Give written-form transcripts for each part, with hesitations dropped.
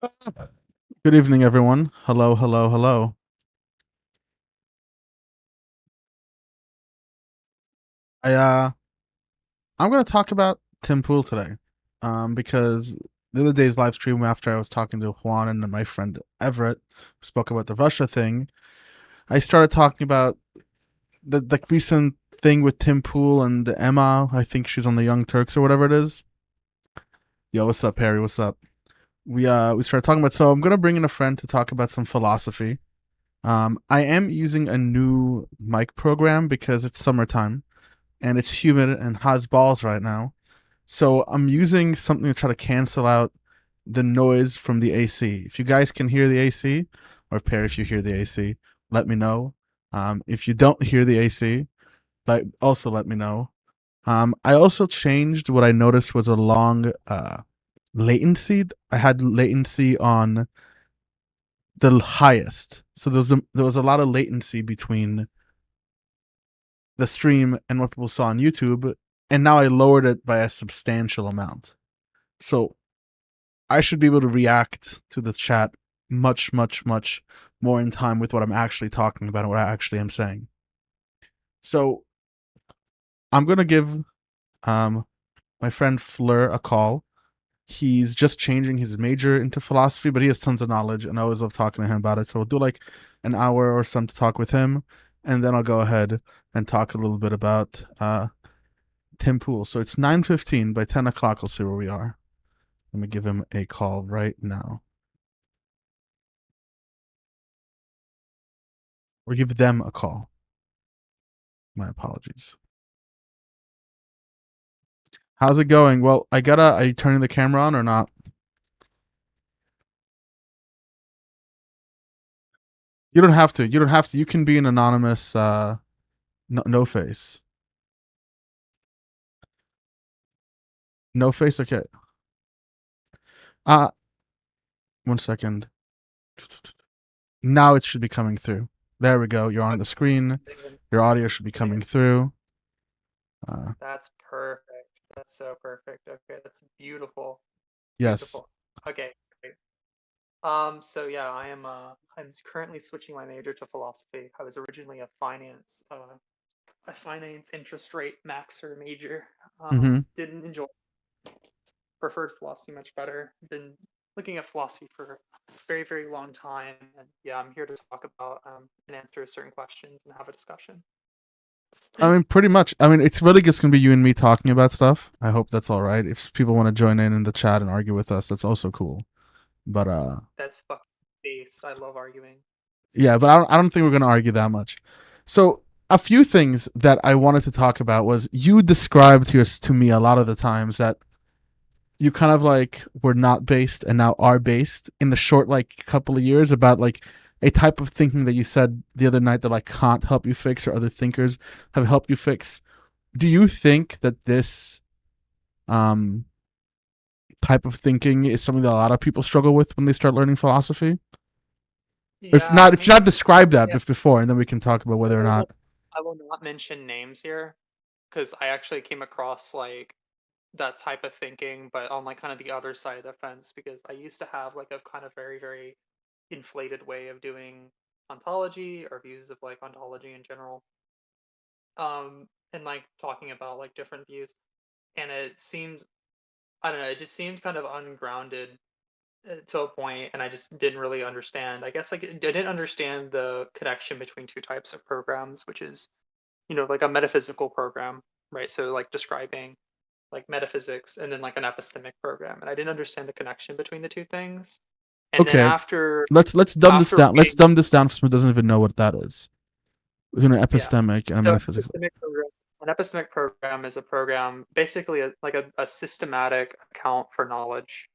Good evening, everyone. Hello, hello, hello. I I'm gonna talk about Tim Pool today, because the other day's live stream after I was talking to Juan and my friend Everett, who spoke about the Russia thing. I started talking about the recent thing with Tim Pool and Emma. I think she's on the Young Turks or whatever it is. Yo, what's up, Harry? What's up? We started talking about. So I'm gonna bring in a friend to talk about some philosophy. I am using a new mic program because it's summertime and it's humid and has balls right now. So I'm using something to try to cancel out the noise from the AC. If you guys can hear the AC, or Perry, if you hear the AC, let me know. If you don't hear the AC, but also let me know. I also changed what I noticed was a long latency. I had latency on the highest, so there was a lot of latency between the stream and what people saw on YouTube, and now I lowered it by a substantial amount. So I should be able to react to the chat much, much, much more in time with what I'm actually talking about and what I actually am saying. So I'm gonna give my friend Fleur a call. He's just changing his major into philosophy, but he has tons of knowledge, and I always love talking to him about it. So we'll do like an hour or some to talk with him, and then I'll go ahead and talk a little bit about Tim Pool. So it's 9:15. By 10 o'clock, we'll see where we are. Let me give him a call right now. Or give them a call. My apologies. How's it going? Well, are you turning the camera on or not? You don't have to. You don't have to. You can be an anonymous, no face. No face? Okay. Uh, 1 second. Now it should be coming through. There we go. You're on the screen. Your audio should be coming through. That's perfect. That's so perfect. Okay, that's beautiful. Yes. Beautiful. Okay, great. So yeah, I'm currently switching my major to philosophy. I was originally a finance interest rate maxer major. Mm-hmm. Didn't enjoy, preferred philosophy much better. Been looking at philosophy for a very, very long time, and yeah, I'm here to talk about and answer certain questions and have a discussion. I mean, pretty much. I mean, it's really just gonna be you and me talking about stuff. I hope that's all right. If people want to join in the chat and argue with us, that's also cool. But That's fucking based. I love arguing. yeah, but I don't think we're gonna argue that much. So a few things that I wanted to talk about was you described to me a lot of the times that you kind of like were not based and now are based in the short like couple of years about like a type of thinking that you said the other night that like can't help you fix or other thinkers have helped you fix. Do you think that this um type of thinking is something that a lot of people struggle with when they start learning philosophy? Yeah, I If you not mean, describe that yeah, before, and then we can talk about I whether or will, not. I will not mention names here because I actually came across like that type of thinking, but on like kind of the other side of the fence because I used to have like a kind of very, very inflated way of doing ontology or views of like ontology in general. And like talking about like different views. And it seemed, I don't know, it just seemed kind of ungrounded to a point, and I just didn't really understand. I guess like I didn't understand the connection between two types of programs, which is like a metaphysical program, right? So like describing like metaphysics, and then like an epistemic program, and I didn't understand the connection between the two things. And then Okay, after let's dumb this after down. Let's reading, dumb this down for someone who doesn't even know what that is. Between an yeah, epistemic and a so metaphysical. an epistemic program is a program basically like a systematic account for knowledge,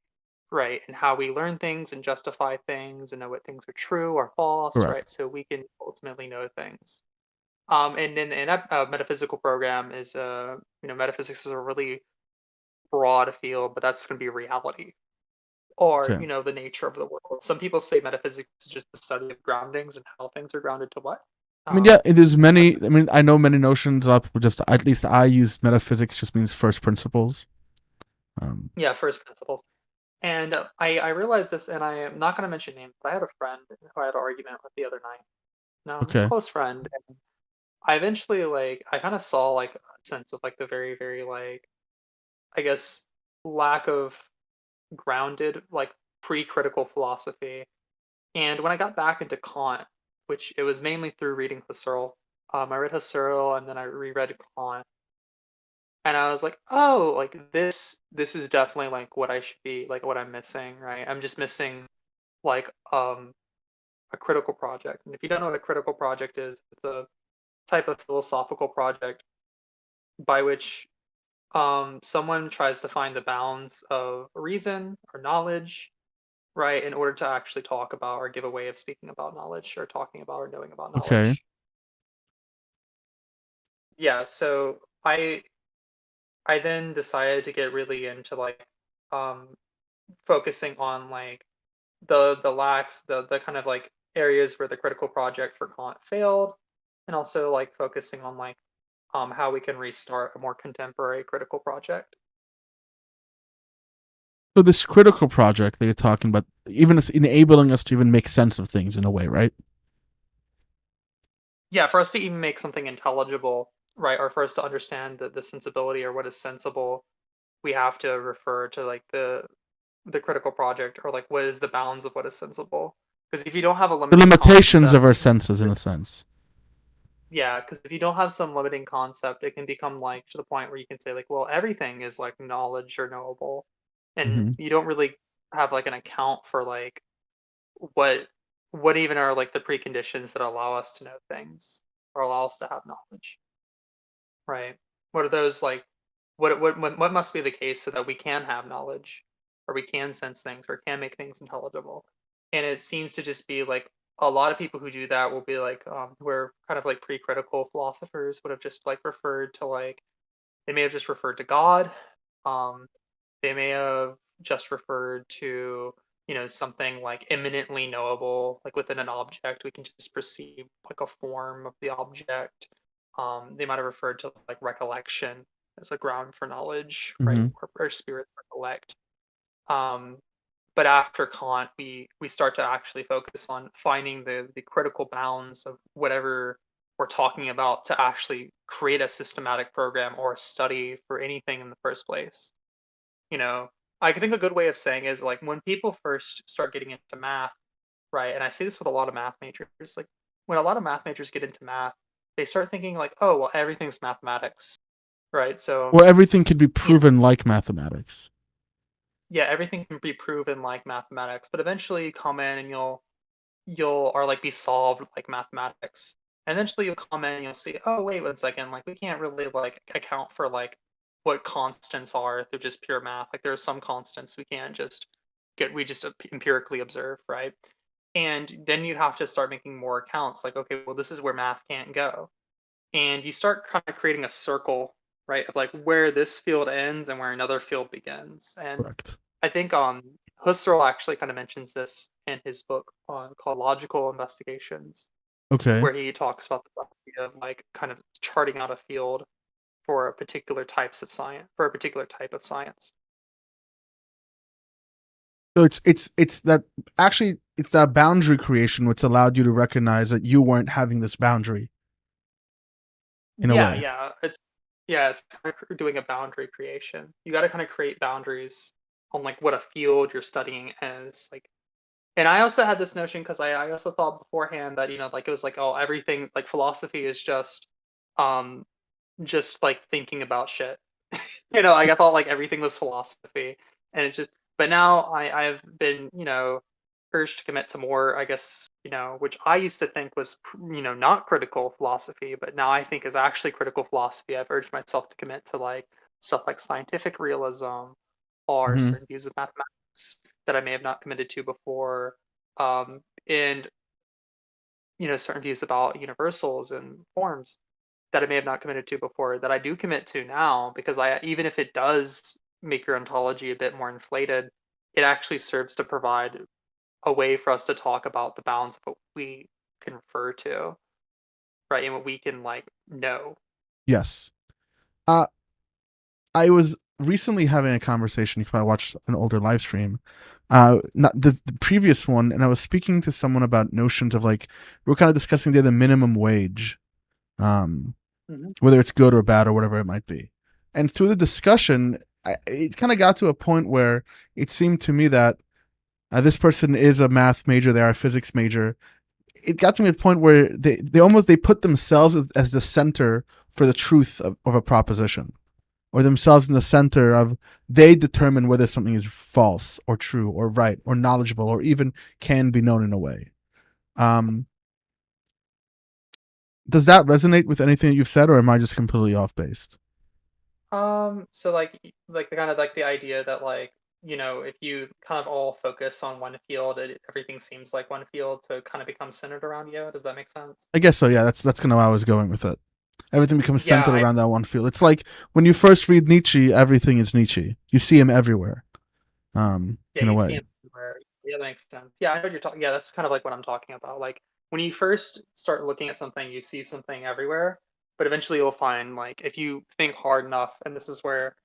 right? And how we learn things and justify things and know what things are true or false, Correct. right? So we can ultimately know things. And then a metaphysical program is metaphysics is a really broad field, but that's going to be reality or Okay. the nature of the world. Some people say metaphysics is just the study of groundings and how things are grounded to what. I mean, yeah, there's That's many. I mean, I know many notions. A lot of people just, at least I use metaphysics, just means first principles. Um, yeah, first principles. And I realized this, and I am not going to mention names, but I had a friend who I had an argument with the other night. No, Okay. close friend. And I eventually like I kind of saw like a sense of like the very, very like I guess lack of grounded like pre-critical philosophy. And when I got back into Kant, which it was mainly through reading Husserl, I read Husserl and then I reread Kant, and I was like, oh, like this is definitely like what I should be, like what I'm missing, right? I'm just missing like a critical project. And if you don't know what a critical project is, it's a type of philosophical project by which someone tries to find the bounds of reason or knowledge, right, in order to actually talk about or give a way of speaking about knowledge or talking about or knowing about Okay. knowledge. Yeah, so I then decided to get really into like um focusing on like the lacks, the kind of like areas where the critical project for Kant failed, and also like focusing on like how we can restart a more contemporary critical project. So this critical project that you're talking about, even is enabling us to even make sense of things in a way, right? Yeah, for us to even make something intelligible, right, or for us to understand the sensibility or what is sensible, we have to refer to like the critical project or like what is the bounds of what is sensible. Because if you don't have a The limiting limitations of concept, our senses, in a sense. yeah, because if you don't have some limiting concept, it can become like to the point where you can say like, well, everything is like knowledge or knowable, and Mm-hmm. you don't really have like an account for like what what even are like the preconditions that allow us to know things or allow us to have knowledge, right? What are those like? What must be the case so that we can have knowledge, or we can sense things, or can make things intelligible? And it seems to just be like a lot of people who do that will be like where kind of like pre-critical philosophers would have just like referred to like they may have just referred to God. Um, they may have just referred to, something like imminently knowable, like within an object, we can just perceive like a form of the object. They might have referred to like recollection as a ground for knowledge, right? Mm-hmm. Or spirits recollect. Um, but after Kant, we start to actually focus on finding the critical bounds of whatever we're talking about to actually create a systematic program or a study for anything in the first place. You know, I think a good way of saying is like when people first start getting into math, right? And I see this with a lot of math majors, like when a lot of math majors get into math, they start thinking like, oh, well, everything's mathematics, right? So, Or everything could be you proven like mathematics. yeah, everything can be proven like mathematics, but eventually you come in and you'll or like be solved like mathematics. And eventually you'll come in and you'll see, oh wait 1 second, like we can't really like account for like what constants are through just pure math. Like there are some constants we can't just we just empirically observe, right? And then you have to start making more accounts like, okay, well this is where math can't go. And you start kind of creating a circle, right, of like where this field ends and where another field begins. And Correct. I think Husserl actually kind of mentions this in his book called Logical Investigations, Okay. where he talks about the idea of like kind of charting out a field for a particular types of science, for a particular type of science. So it's that actually it's that boundary creation which allowed you to recognize that you weren't having this boundary in a Yeah, way. it's kind of doing a boundary creation. You got to kind of create boundaries on like what a field you're studying is like. And I also had this notion because I also thought beforehand that like it was like, oh, everything like philosophy is um just like thinking about shit. Like I thought like everything was philosophy, and it just. But now I've been urged to commit to more, I guess, which I used to think was not critical philosophy, but now I think is actually critical philosophy. I've urged myself to commit to like stuff like scientific realism or Mm-hmm. certain views of mathematics that I may have not committed to before, and certain views about universals and forms that I may have not committed to before that I do commit to now because I even if it does make your ontology a bit more inflated, it actually serves to provide a way for us to talk about the bounds of what we can refer to, right? And what we can like know. Yes. Uh, I was recently having a conversation. You can probably watch an older live stream, not the previous one, and I was speaking to someone about notions of like we were kind of discussing the minimum wage, um, Hmm. whether it's good or bad or whatever it might be. And through the discussion, it kind of got to a point where it seemed to me that this person is a math major, they are a physics major. It got to me at the point where they put themselves as the center for the truth of a proposition, or themselves in the center of they determine whether something is false or true or right or knowledgeable or even can be known in a way. Um, does that resonate with anything that you've said, or am I just completely off base? So like the kind of like the idea that like, if you kind of all focus on one field, everything seems like one field to kind of become centered around you. Does that make sense? I guess so. Yeah, that's kind of how I was going with it. Everything becomes Yeah, centered around that one field. It's like when you first read Nietzsche, everything is Nietzsche. You see him everywhere, yeah, in a you see way. them everywhere. Yeah, that makes sense. Yeah, I know what you're talking. Yeah, that's kind of like what I'm talking about. Like when you first start looking at something, you see something everywhere, but eventually you'll find like if you think hard enough, and this is where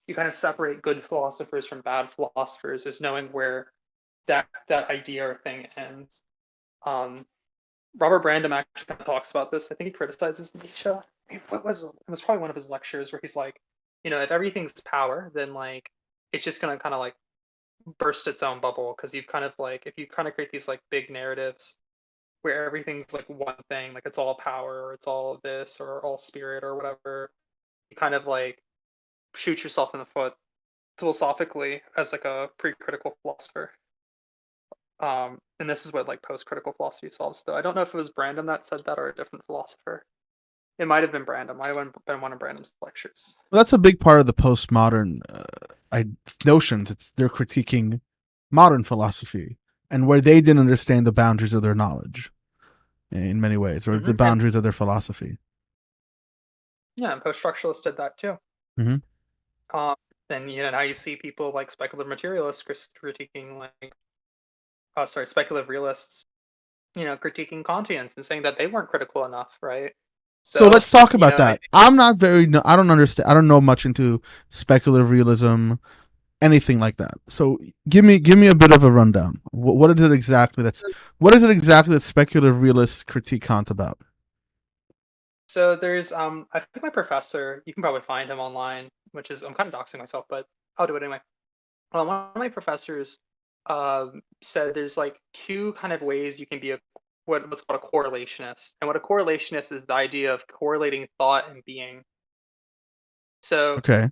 you kind of separate good philosophers from bad philosophers, is knowing where that idea or thing ends. Um, Robert Brandom actually kind of talks about this. I think he criticizes Nietzsche. It was probably one of his lectures where he's like, if everything's power, then like it's just gonna kind of like burst its own bubble because you've kind of like if you kind of create these like big narratives where everything's like one thing, like it's all power or it's all this or all spirit or whatever, you kind of like shoot yourself in the foot philosophically as like a pre-critical philosopher. And this is what like post-critical philosophy solves. Though I don't know if it was Brandom that said that or a different philosopher. It might have been Brandom. Might have been one of Brandom's lectures. Well, that's a big part of the postmodern notions. It's they're critiquing modern philosophy and where they didn't understand the boundaries of their knowledge in many ways, or the And boundaries of their philosophy. yeah, and post-structuralists did that too. Mm-hmm. Um, and now you see people like speculative materialists critiquing like, sorry, speculative realists, critiquing Kantians and saying that they weren't critical enough, right? So So, let's talk about I that. I'm not very. I don't understand. I don't know much into speculative realism, anything like that. So give me a bit of a rundown. What is it exactly that's what is it exactly that speculative realists critique Kant about? so there's I think my professor, you can probably find him online, which is I'm kind of doxing myself, but I'll do it anyway. One of my professors said there's like two kind of ways you can be what's called a correlationist, and what a correlationist is the idea of correlating thought and being. So Okay.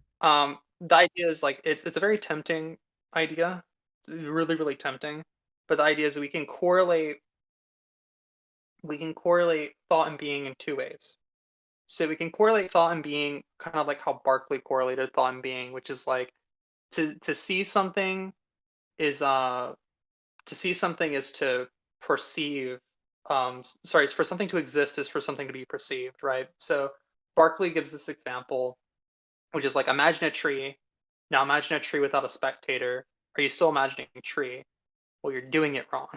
the idea is like it's a very tempting idea, it's really tempting, but the idea is we can correlate thought and being in two ways. So we can correlate thought and being kind of like how Berkeley correlated thought and being, which is like to see something is to see something is to perceive. Sorry, it's for something to exist is for something to be perceived, right? So Berkeley gives this example, which is like imagine a tree. Now imagine a tree without a spectator. Are you still imagining a tree? Well, you're doing it wrong.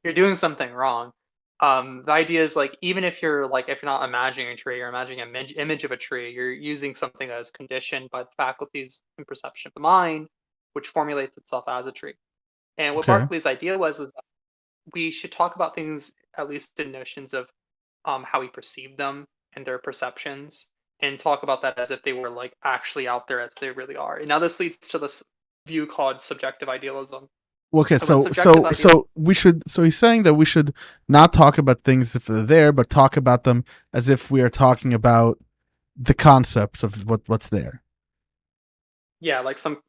You're doing something wrong. The idea is like even if you're not imagining a tree, you're imagining an image of a tree. You're using something that is conditioned by the faculties and perception of the mind, which formulates itself as a tree. And what Okay. Berkeley's idea was that we should talk about things at least in notions of how we perceive them and their perceptions, and talk about that as if they were like actually out there as they really are. And now this leads to this view called subjective idealism. Okay, And what so subjective idealism, we should. So he's saying that we should not talk about things if they're there, but talk about them as if we are talking about the concepts of what's there. yeah, like some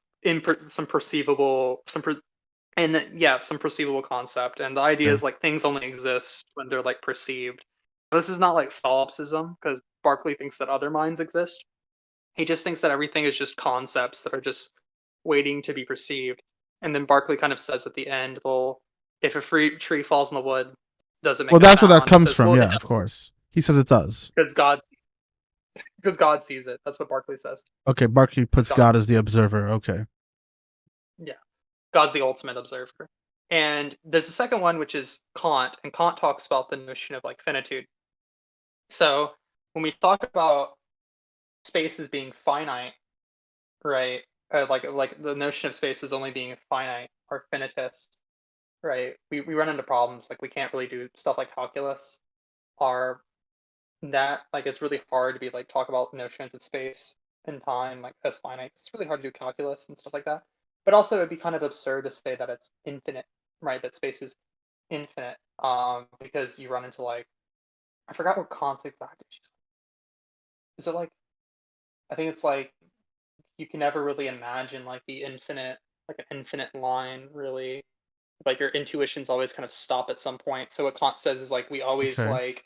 perceivable some perceivable concept. And the idea Okay. is like things only exist when they're like perceived. This is not like solipsism because Berkeley thinks that other minds exist. He just thinks that everything is just concepts that are just waiting to be perceived. And then Berkeley kind of says at the end, well, if a free tree falls in the wood, does it Well, make a that's where that sound? He comes says, from. well, it Yeah, of does course. He says it does. because God sees it. That's what Berkeley says. Okay, Berkeley Because puts God, God as the observer. Okay. yeah, God's the ultimate observer. And there's a second one, which is Kant, and Kant talks about the notion of like finitude. So when we talk about space as being finite, right? Like the notion of space as only being finite or finitist, right? We run into problems like we can't really do stuff like calculus, or that like it's really hard to be like talk about notions of space and time like as finite. It's really hard to do calculus and stuff like that. But also it'd be kind of absurd to say that it's infinite, right? That space is infinite, because you run into like I forgot what Kant's exact issues. Is it like I think it's like you can never really imagine like the infinite, like an infinite line, really. Like your intuitions always kind of stop at some point. So what Kant says is like we always Okay. like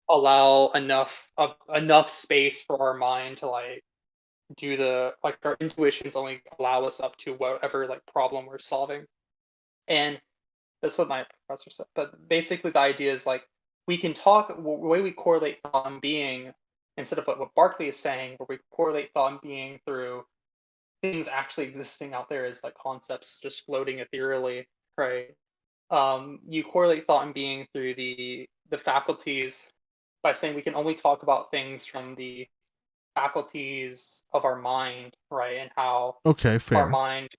allow enough space for our mind to like do the like our intuitions only allow us up to whatever like problem we're solving. And that's what my professor said. But basically the idea is like we can talk the way we correlate thought and being instead of what Berkeley is saying, where we correlate thought and being through things actually existing out there as like concepts just floating ethereally, right? You correlate thought and being through the faculties by saying we can only talk about things from the faculties of our mind, right? And how Okay, our fair. mind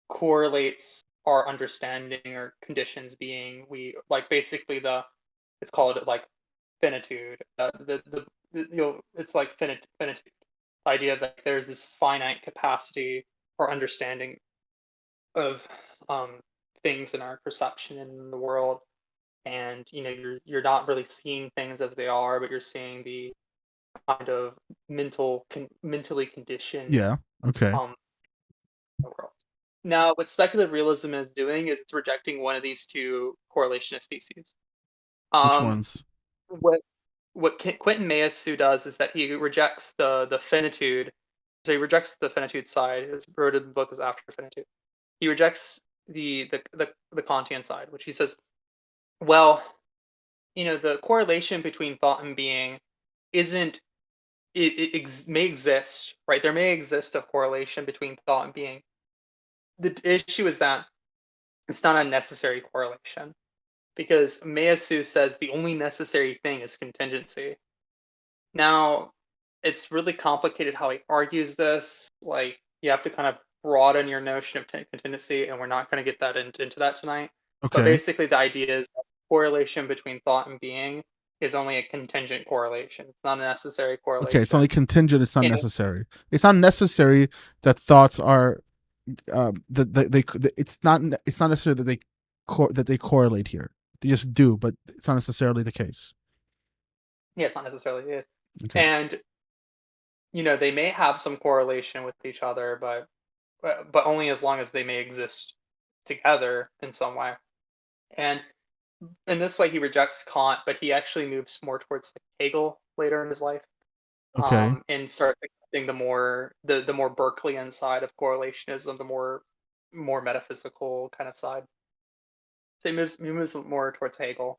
correlates our understanding or conditions being. We like basically the it's called like finitude. It's like finitude. The idea that there's this finite capacity or understanding of things in our perception in the world, and you're not really seeing things as they are, but you're seeing the kind of mentally conditioned Yeah. Okay. um world. Now, what speculative realism is doing is it's rejecting one of these two correlationist theses. Which Um, ones? what Quentin Mayesu does is that he rejects the finitude. So he rejects the finitude side. His wrote in the book is after finitude. He rejects the Kantian side, which he says, well, the correlation between thought and being isn't may exist, right? There may exist a correlation between thought and being. The issue is that it's not a necessary correlation because Mayasu says the only necessary thing is contingency. Now, it's really complicated how he argues this. Like, you have to kind of broaden your notion of contingency, and we're not going to get that into that tonight. But Okay. basically, the idea is that correlation between thought and being is only a contingent correlation. It's not a necessary Okay, it's only correlation. contingent. It's not And necessary. It's not necessary that thoughts are it's not necessary that they correlate here. They just do, but it's not necessarily the case. yeah, it's not necessarily it. Okay. And they may have some correlation with each other, but only as long as they may exist together in some way. And in this way, he rejects Kant, but he actually moves more towards Hegel later in his life, Okay. and starts accepting the more Berkeleyan side of correlationism, the more metaphysical kind of side. So he moves more towards Hegel.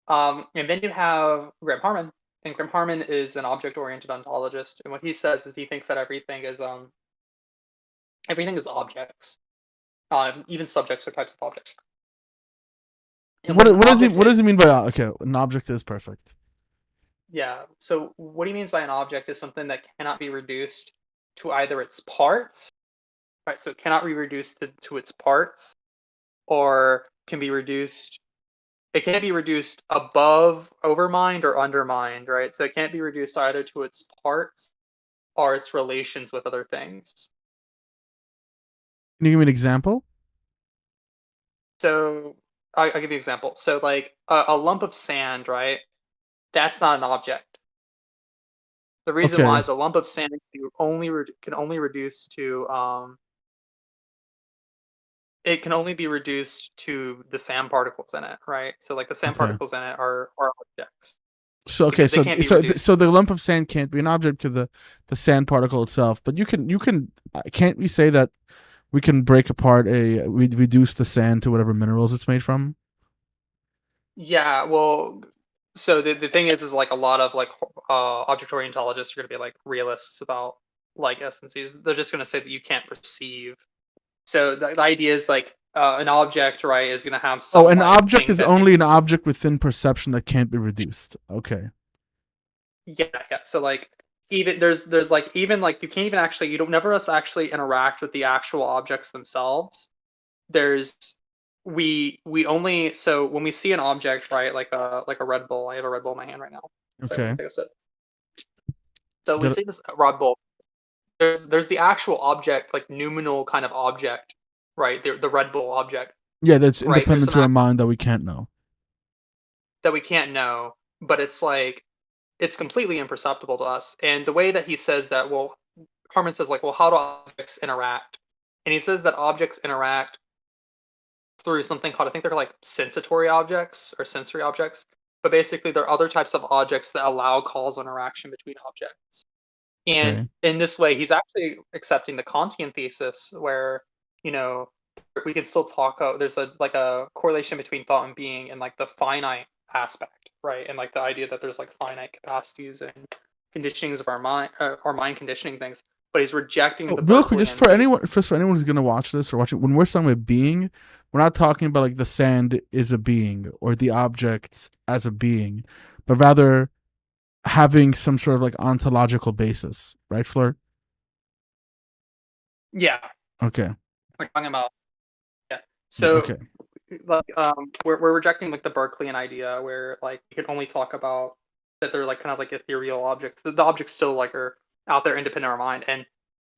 And then you have Graham Harman, and Graham Harman is an object-oriented ontologist, and what he says is he thinks that everything is objects, even subjects are types of objects. And what an What does he object what does is, he mean by okay? An object is perfect. yeah. So what he means by an object is something that cannot be reduced to either its parts, right? So it cannot be reduced to its parts, or can be reduced. It can't be reduced above overmind or undermined, right? So it can't be reduced either to its parts or its relations with other things. Can you give me an example? So I'll give you an example. So like a lump of sand, right? That's not an object. The reason why Okay. is a lump of sand can only reduce to it can only be reduced to the sand particles in it, right? So like the sand Okay. particles in it are objects So okay, because they can't be reduced. so the lump of sand can't be an object to the sand particle itself, but can't we say that we can break apart we reduce the sand to whatever minerals it's made from? Yeah, well, so the thing is like a lot of like object orientologists are going to be like realists about like essences. They're just going to say that you can't perceive. So the idea is like an object, right, is going to have Oh, some an like object thing is that only an object within perception that can't be reduced. Okay. yeah, yeah. So like even there's like even like you can't even actually you don't never us actually interact with the actual objects themselves. There's we only so when we see an object, right, like a Red Bull. I have a Red Bull in my hand right now. So let me Okay. take a sip. So we Got it. see this Red Bull. There's the actual object, like noumenal kind of object, right? The Red Bull object, Yeah, that's right? There's independent some to our mind that we can't know. that we can't know, but it's like it's completely imperceptible to us. And the way that he says that, well, Harmon says like, well, how do objects interact? And he says that objects interact through something called, I think they're like sensatory objects or sensory objects, but basically there are other types of objects that allow causal interaction between objects. And Okay. in this way, he's actually accepting the Kantian thesis where, you know, we can still talk. There's a like a correlation between thought and being, and like the finite aspect, right? And like the idea that there's like finite capacities and conditionings of our mind conditioning things. But he's rejecting Oh, the real quick, Berkeleyan thesis. just for anyone who's gonna watch this or watch it, when we're talking about being, we're not talking about like the sand is a being or the objects as a being, but rather having some sort of like ontological basis, right, Fleur? Yeah, Okay. we're talking about yeah. Yeah. So Okay. like we're rejecting like the Berkeleyan idea where like you can only talk about that they're like kind of like ethereal objects. The objects still like are out there independent of our mind. And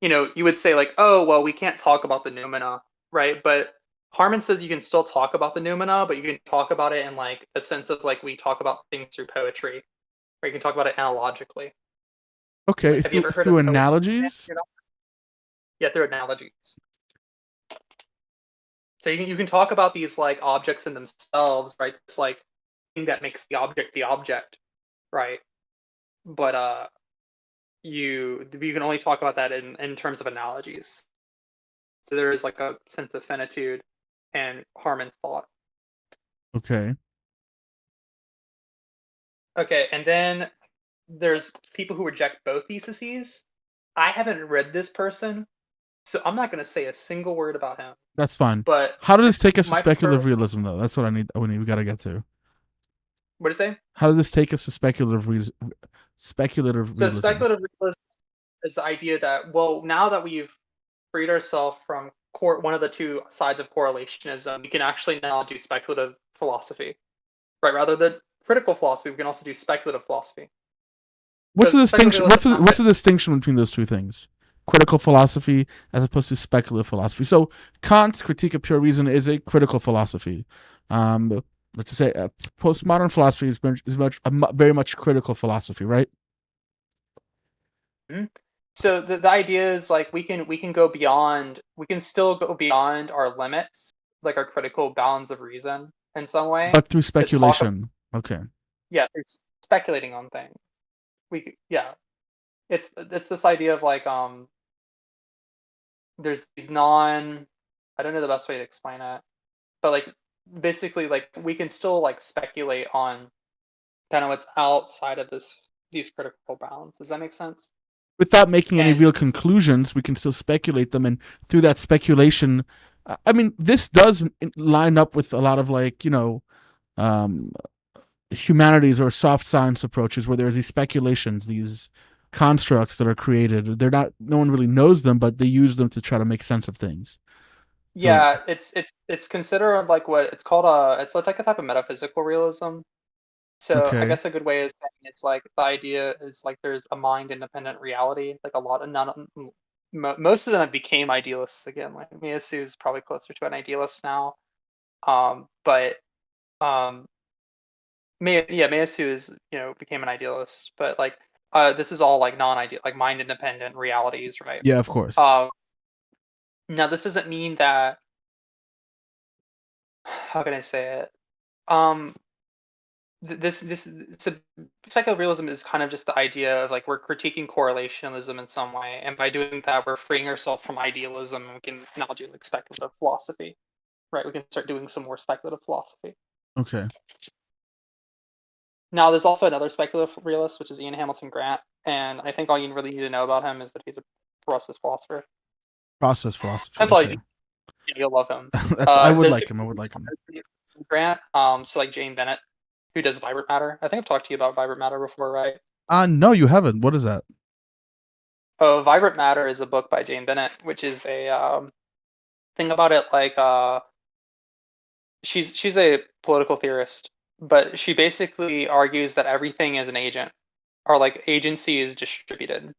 you would say like, oh well, we can't talk about the noumena, right? But Harmon says you can still talk about the noumena, but you can talk about it in like a sense of like we talk about things through poetry, or you can talk about it analogically. Okay. Have you ever heard Through of poetry? analogies. Yeah, through analogies. So you can talk about these like objects in themselves, right? It's like thing that makes the object, right? But you can only talk about that in terms of analogies. So there is like a sense of finitude and Harmon's thought. Okay. Okay, and then there's people who reject both theses. I haven't read this person, so I'm not going to say a single word about him. That's fine. But How does this take us to my speculative realism, though? That's what I need. We gotta get to. what do you say? How does this take us to speculative So realism? speculative realism is the idea that, well, now that we've freed ourselves from one of the two sides of correlationism, we can actually now do speculative philosophy, right? Rather than critical philosophy, we can also do speculative philosophy. What's the Because distinction? What's the distinction between those two things? Critical philosophy as opposed to speculative philosophy. So Kant's Critique of Pure Reason is a critical philosophy. Let's say postmodern philosophy is very much critical philosophy, right? mm-hmm. So the idea is like we can go beyond, we can still go beyond our limits, like our critical bounds of reason in some way. But through speculation. Okay. Yeah, it's speculating on things. Yeah, it's this idea of like there's these I don't know the best way to explain it, but like basically like we can still like speculate on kind of what's outside of these critical bounds. Does that make sense? Without making any And real conclusions, we can still speculate them, and through that speculation, I mean, this does line up with a lot of like um, humanities or soft science approaches where there's these speculations, these constructs that are created. They're not, no one really knows them, but they use them to try to make sense of things. So yeah, it's considered like what it's called it's like a type of metaphysical realism. So I okay, guess a good way is saying it's like the idea is like there's a mind independent reality. Like a lot of most of them have became idealists again. Like Miyasu is probably closer to an idealist now. But Miyasu is became an idealist. But like this is all like non-ideal, like mind independent realities, right? yeah, of course. Um, now this doesn't mean that how can I say it? Um, this so speculative realism is kind of just the idea of like we're critiquing correlationism in some way, and by doing that we're freeing ourselves from idealism, and we can now do like speculative philosophy, right? We can start doing some more speculative philosophy. Okay. Now there's also another speculative realist, which is Ian Hamilton Grant, and I think all you really need to know about him is that he's a process philosopher. Process philosophy. That's all Okay. you'll love him. I would There's like him. I would like him. Grant, so like Jane Bennett, who does vibrant matter. I think I've talked to you about vibrant matter before, right? No, you haven't. What is that? Oh, Vibrant Matter is a book by Jane Bennett, which is a thing about it. Like, she's a political theorist, but she basically argues that everything is an agent, or like agency is distributed.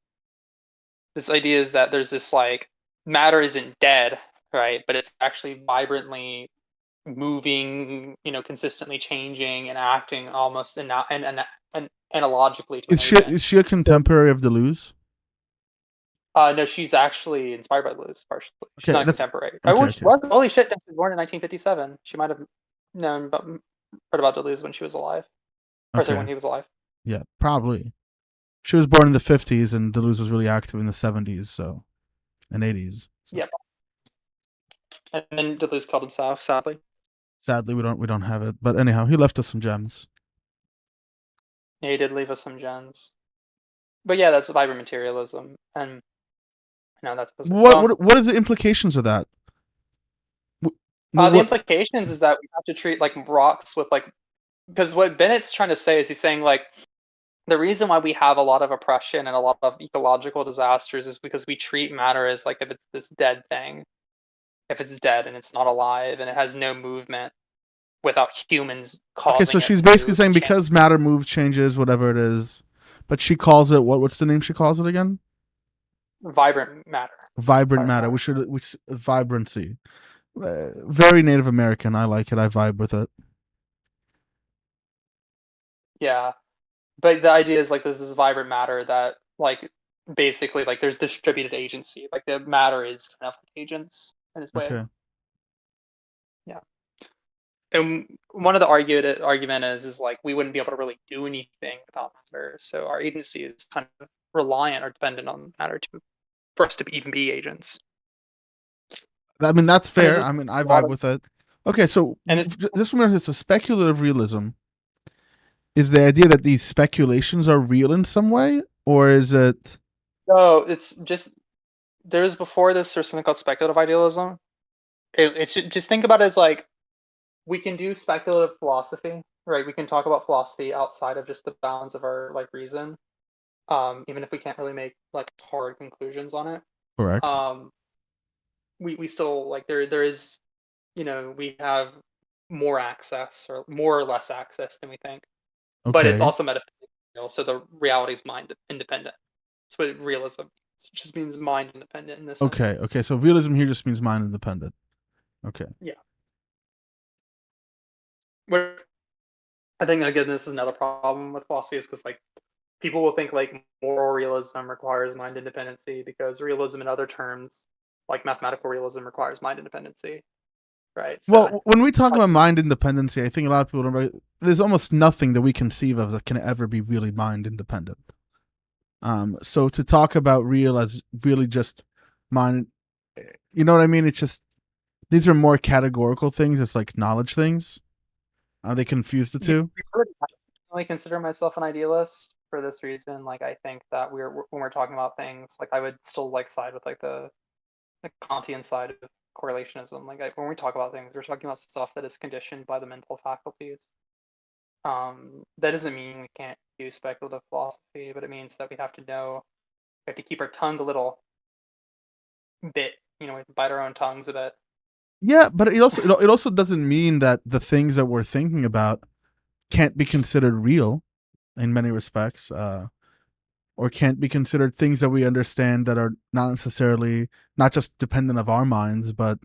This idea is that there's this like matter isn't dead, right? But it's actually vibrantly moving, consistently changing and acting almost and analogically to an agent. Is she a contemporary of Deleuze? No, she's actually inspired by Deleuze partially. She's Okay, not a that's contemporary. okay. Well, she Okay, was. Holy shit! She was born in 1957. She might have known about heard about Deleuze when she was alive, or sorry, okay, when he was alive. yeah, probably. She was born in the 50s, and Deleuze was really active in the 70s, so and 80s. So. Yeah, and then Deleuze killed himself, sadly. Sadly, we don't have it, but anyhow, he left us some gems. Yeah, he did leave us some gems. But yeah, that's vibrant materialism, and that's well. What is the implications of that? The What? implications is that we have to treat like rocks with like, because what Bennett's trying to say is he's saying like the reason why we have a lot of oppression and a lot of ecological disasters is because we treat matter as like if it's this dead thing, if it's dead and it's not alive and it has no movement without humans Okay, so causing it she's to basically move and saying change. because matter moves, changes, whatever it is, but she calls it what? What's the name she calls it again? Vibrant matter. Vibrant Vibrant matter. matter. Which vibrancy. Very Native American. I like it. I vibe with it. Yeah, but the idea is like this is vibrant matter that like basically like there's distributed agency. Like the matter is kind of like agents in its way. Okay. Yeah. And one of the argument is like we wouldn't be able to really do anything without matter. So our agency is kind of reliant or dependent on matter to for us to even be agents. I mean, that's And there's fair. a I mean, I lot vibe of with it. Okay, so and it's this one is a speculative realism. Is the idea that these speculations are real in some way, or is it? no, it's just there's before this there's something called speculative idealism. It's just think about it as like we can do speculative philosophy, right? We can talk about philosophy outside of just the bounds of our like reason, even if we can't really make like hard conclusions on it. Correct. Um, we still like there is we have more access or more or less access than we think, but it's Okay. also metaphysical, so the reality is mind independent. That's what realism means. It just means mind independent in this sense. Okay. Okay. So realism here just means mind independent. Okay. Yeah. What I think again, this is another problem with philosophy is because like people will think like moral realism requires mind independency because realism in other terms, like mathematical realism, requires mind independency, right? So Well, when we talk like about mind independency, I think a lot of people don't. There's almost nothing that we conceive of that can ever be really mind independent. So to talk about real as really just mind, you know what I mean? It's just these are more categorical things. It's like knowledge things. They confuse the yeah, two. I personally consider myself an idealist for this reason. Like I think that when we're talking about things, like I would still like side with like the Kantian side of correlationism. Like when we talk about things, we're talking about stuff that is conditioned by the mental faculties. That doesn't mean we can't do speculative philosophy, but it means that we have to know we have to keep our tongue a little bit. We have to bite our own tongues a bit. Yeah, but it also doesn't mean that the things that we're thinking about can't be considered real in many respects, or can't be considered things that we understand that are not necessarily not just dependent of our minds, but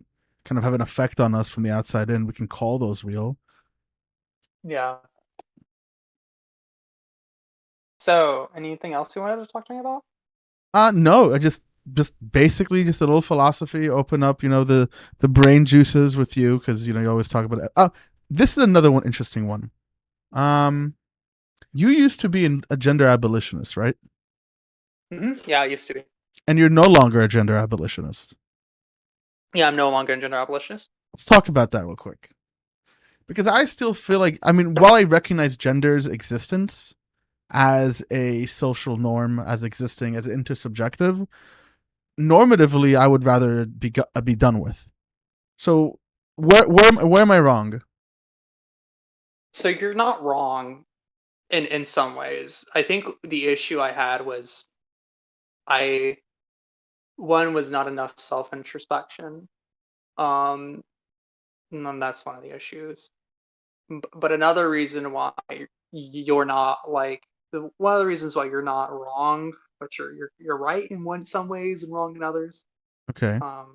kind of have an effect on us from the outside in. We can call those real. Yeah. So, anything else you wanted to talk to me about? No, I just basically just a little philosophy. Open up, the brain juices with you because you always talk about it. Oh, this is another one interesting one. Um, you used to be a gender abolitionist, right? Yeah, I used to be. And you're no longer a gender abolitionist. Yeah, I'm no longer a gender abolitionist. Let's talk about that real quick. Because I still feel like, I mean, while I recognize gender's existence as a social norm, as existing, as intersubjective, normatively, I would rather be done with. So, where am I wrong? So you're not wrong in some ways. I think the issue I had was I one was not enough self-introspection. Um, and that's one of the issues. But another reason why you're not like one of the reasons why you're not wrong, but you're right in some ways and wrong in others. Okay. Um,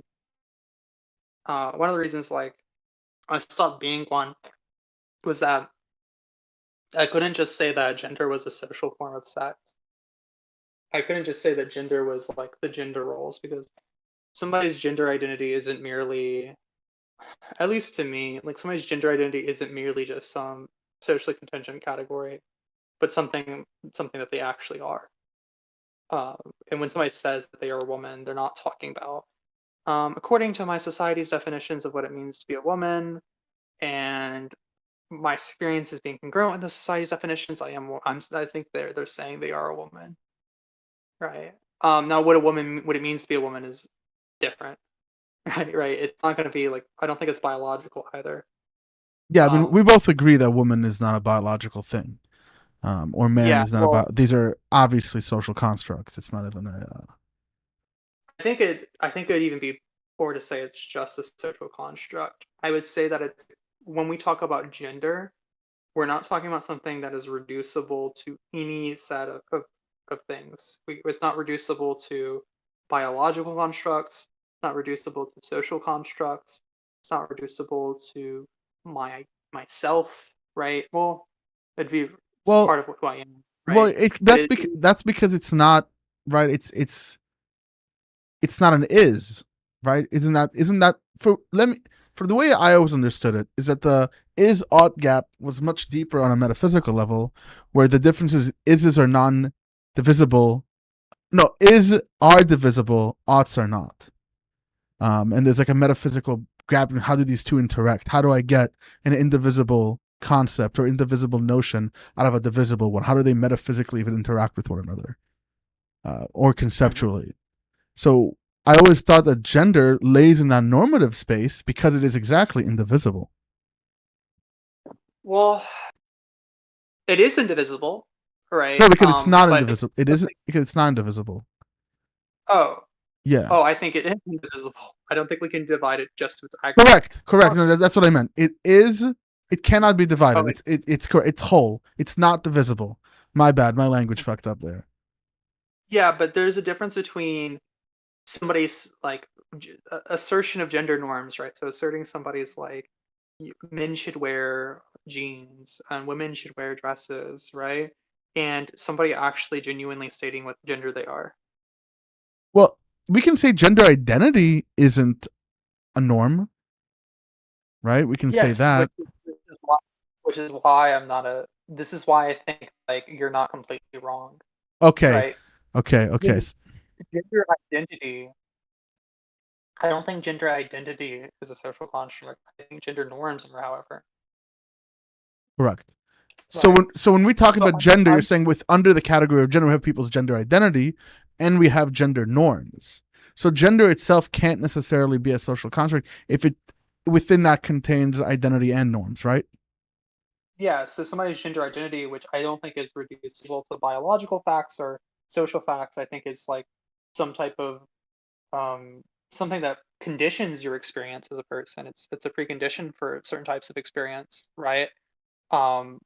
one of the reasons like I stopped being one was that I couldn't just say that gender was a social form of sex. I couldn't just say that gender was like the gender roles because somebody's gender identity isn't merely, at least to me, like somebody's gender identity isn't merely just some socially contingent category, but something that they actually are. Um, and when somebody says that they are a woman, they're not talking about, according to my society's definitions of what it means to be a woman, and my experience is being congruent with the society's definitions. I think they're saying they are a woman, right? Now what it means to be a woman is different, right? Right. It's not going to be like I don't think it's biological either. Yeah, I mean, we Um, both agree that woman is not a biological thing, or man yeah. is not Well, about. These are obviously social constructs. It's not even a. I think it would even be poor to say it's just a social construct. I would say that it's when we talk about gender, we're not talking about something that is reducible to any set of things. It's not reducible to biological constructs. It's not reducible to social constructs. It's not reducible to myself, right? Well, it'd be Well, part of who I am, right? But that's because it's not right. It's not an is, right? Isn't that for let me for the way I always understood it is that the is ought gap was much deeper on a metaphysical level, where the differences is are non divisible. No, is are divisible, oughts are not. And there's like a metaphysical gap in how do these two interact? How do I get an indivisible concept or indivisible notion out of a divisible one? How do they metaphysically even interact with one another, or Mhm. conceptually? So I always thought that gender lays in that normative space because it is exactly indivisible. Well, it is indivisible, right? No, because it's not But it's indivisible. It isn't because it's not indivisible. oh, Yeah. oh, I think it is indivisible. I don't think we can divide it just to its aggregate. Correct. Correct. No, that's what I meant. It is. It cannot be Oh, divided. It's whole. It's not divisible. My bad. My language fucked up there. yeah, but there's a difference between somebody's like assertion of gender norms, right? So asserting somebody's like men should wear jeans and women should wear dresses, right? And somebody actually genuinely stating what gender they are. Well, we can say gender identity isn't a norm, right? We can say Yes, that. which is why I'm not a. This is why I think like you're not completely wrong, Okay. right? Okay. Okay. Because gender identity I don't think gender identity is a social construct. I think gender norms are, however. Correct. Right. So when we talk So about gender, you're saying with under the category of gender, we have people's gender identity, and we have gender norms. So gender itself can't necessarily be a social construct if it within that contains identity and norms, right? yeah, so somebody's gender identity, which I don't think is reducible to biological facts or social facts, I think is like some type of um something that conditions your experience as a person. It's a precondition for certain types of experience, right? Um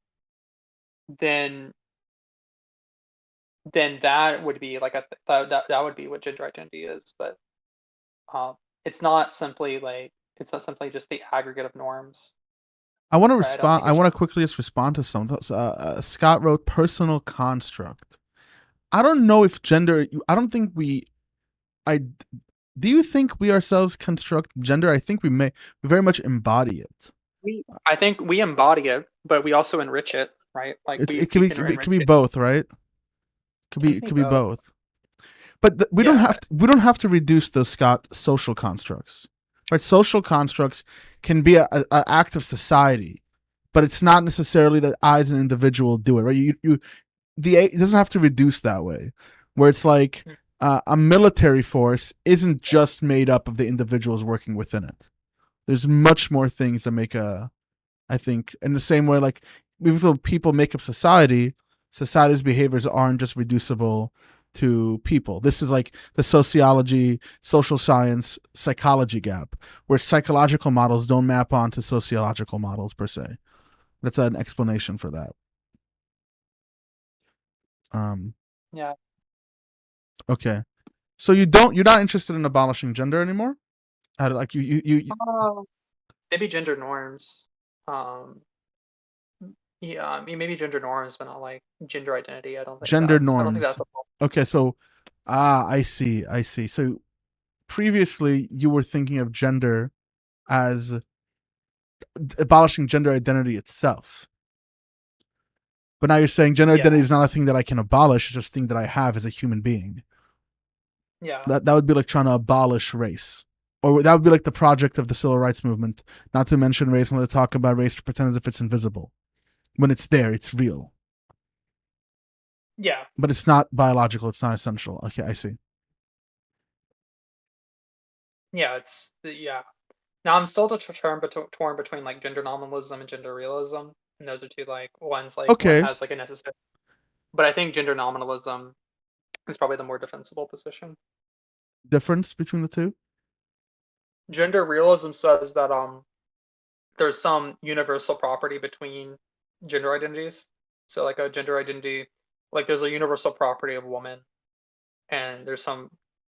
then that would be like that would be what gender identity is, but um it's not simply like it's not simply just the aggregate of norms, I want to right? I don't respond. think I it's want to quickly just respond to something. Scott wrote personal construct. I don't know if gender. I don't think we. I do you think we ourselves construct gender? I think we may. We very much embody it. I think we embody it, but we also enrich it, right? Like It we can be can it enrich can be it. both, right? Can It be could be both. both. But Yeah. we don't have to reduce those, Scott, social constructs. Right? Social constructs can be a act of society, but it's not necessarily that I as an individual do it. Right? It doesn't have to reduce that way, where it's like Mm. a military force isn't just made up of the individuals working within it. There's much more things that make a. I think in the same way, like even though people make up society, society's behaviors aren't just reducible to people. This is like the sociology, social science, psychology gap, where psychological models don't map onto sociological models per se. That's an explanation for that. Yeah. Okay. So you're not interested in abolishing gender anymore? Like you Maybe gender norms. Um, yeah, I mean maybe gender norms, but not like gender identity. gender I don't think norms. that's a problem. Okay, so I see. I see. So previously you were thinking of gender as abolishing gender identity itself. But now you're saying gender Yeah, identity is not a thing that I can abolish, it's just a thing that I have as a human being. yeah, That would be like trying to abolish race. Or that would be like the project of the civil rights movement, not to mention race and to talk about race to pretend as if it's invisible. When it's there, it's real. yeah, But it's not biological, it's not essential. Okay, I see. yeah. Yeah. Now I'm still torn between like gender nominalism and gender realism, and those are two like ones like one Okay. has like a necessary. But I think gender nominalism is probably the more defensible position. Difference between the two? Gender realism says that there's some universal property between gender identities. So like a gender identity, like there's a universal property of woman, and there's some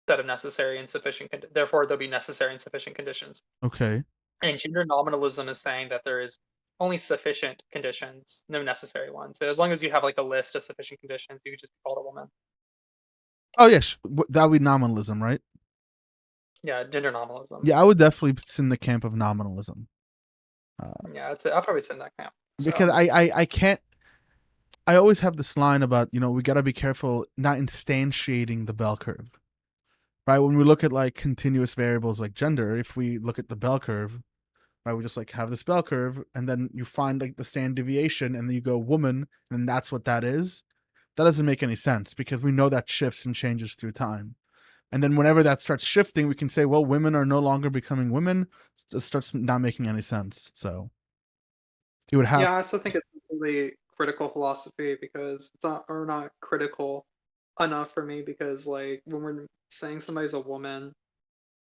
set of necessary and sufficient. Therefore, there'll be necessary and sufficient conditions. Okay. And gender nominalism is saying that there is only sufficient conditions, no necessary ones. So as long as you have like a list of sufficient conditions, you could just be called a woman. Oh, yes. That would be nominalism, right? Yeah, gender nominalism. Yeah, I would definitely sit in the camp of nominalism. Yeah, I'll probably sit in that camp. Because So I can't. I always have this line about, we got to be careful not instantiating the bell curve. Right? When we look at like continuous variables like gender, if we look at the bell curve, right, we just like have this bell curve and then you find like the standard deviation and then you go woman and that's what that is. That doesn't make any sense because we know that shifts and changes through time. And then whenever that starts shifting, we can say, well, women are no longer becoming women. It starts not making any sense. So you would have yeah, I also think it's really critical philosophy because it's not or not critical enough for me because like when we're saying somebody's a woman,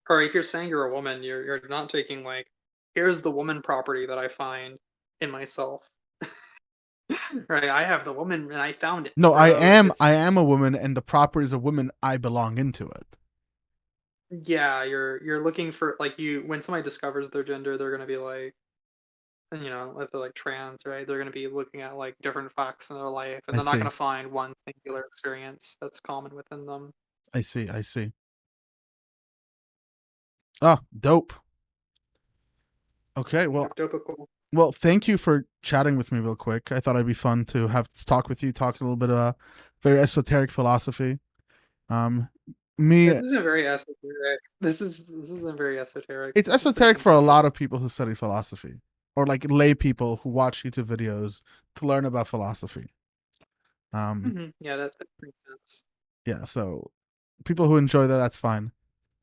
or if you're saying you're a woman, you're not taking like here's the woman property that I find in myself. Right? I have the woman and I found it, no, bro. It's I am a woman and the properties of women, I belong into it. yeah, you're looking for like you when somebody discovers their gender, they're gonna be like if they're like trans, right? They're gonna be looking at like different facts in their life and I they're not see. gonna find one singular experience that's common within them. I see. I see. Oh, dope. Okay, well, Dopical. thank you for chatting with me real quick. I thought it'd be fun to have to talk with you, talk a little bit about very esoteric philosophy. Um, me, This isn't very esoteric. This isn't very esoteric. it's This is pretty esoteric for a consistent. lot of people who study philosophy, or like lay people who watch YouTube videos to learn about philosophy. Yeah, that makes sense. Yeah, so people who enjoy that, that's fine.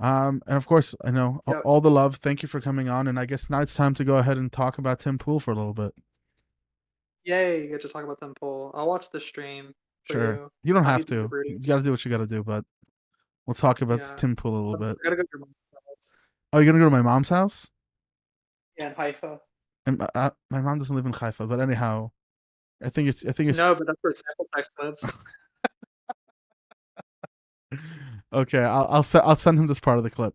And of course, I know Yep. all the love. Thank you for coming on, and I guess now it's time to go ahead and talk about Tim Pool for a little bit. Yay, you get to talk about Temple. I'll watch the stream for Sure, you. you don't I'll be have the to. Rudy. You got to do what you got to do, but we'll talk about Yeah. Tim Pool a little I bit. gotta go to your mom's house. Oh, you're gonna go to my mom's house? Yeah, in Haifa. And my mom doesn't live in Haifa, but anyhow, I think it's No, but that's where Sample Text lives. okay. I'll send him this part of the clip.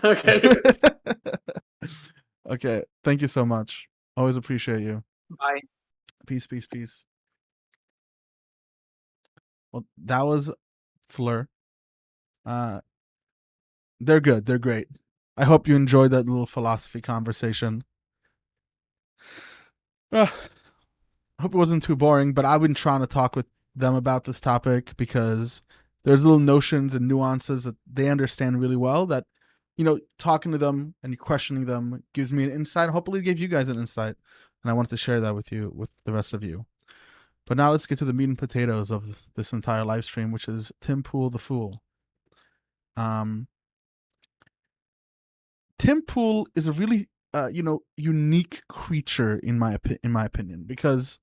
Okay. Okay. Thank you so much. Always appreciate you. Bye. Peace, peace, peace. Well, that was Fleur. Uh, they're good. They're great. I hope you enjoyed that little philosophy conversation. I hope it wasn't too boring, but I've been trying to talk with them about this topic because there's little notions and nuances that they understand really well that, talking to them and questioning them gives me an insight. Hopefully it gave you guys an insight. And I wanted to share that with you, with the rest of you. But now let's get to the meat and potatoes of this entire live stream, which is Tim Pool the Fool. Tim Pool is a really unique creature in my opinion because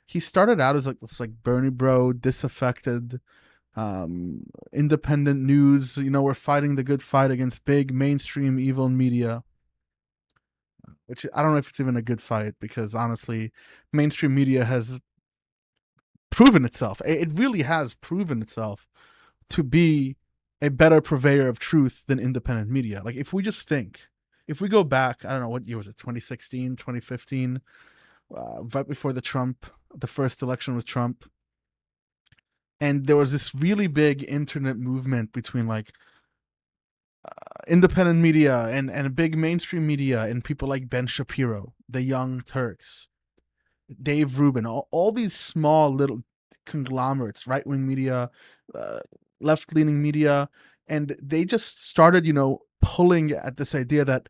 he started out as like this like Bernie bro, disaffected, independent news. We're fighting the good fight against big mainstream evil media, which I don't know if it's even a good fight, because honestly, mainstream media has proven itself. It really has proven itself to be a better purveyor of truth than independent media. Like, if we go back, I don't know, what year was it, 2016, 2015, right before the first election with Trump. And there was this really big internet movement between like independent media and big mainstream media and people like Ben Shapiro, the Young Turks, Dave Rubin, all these small little conglomerates, right wing media, uh, left leaning media, and they just started, pulling at this idea that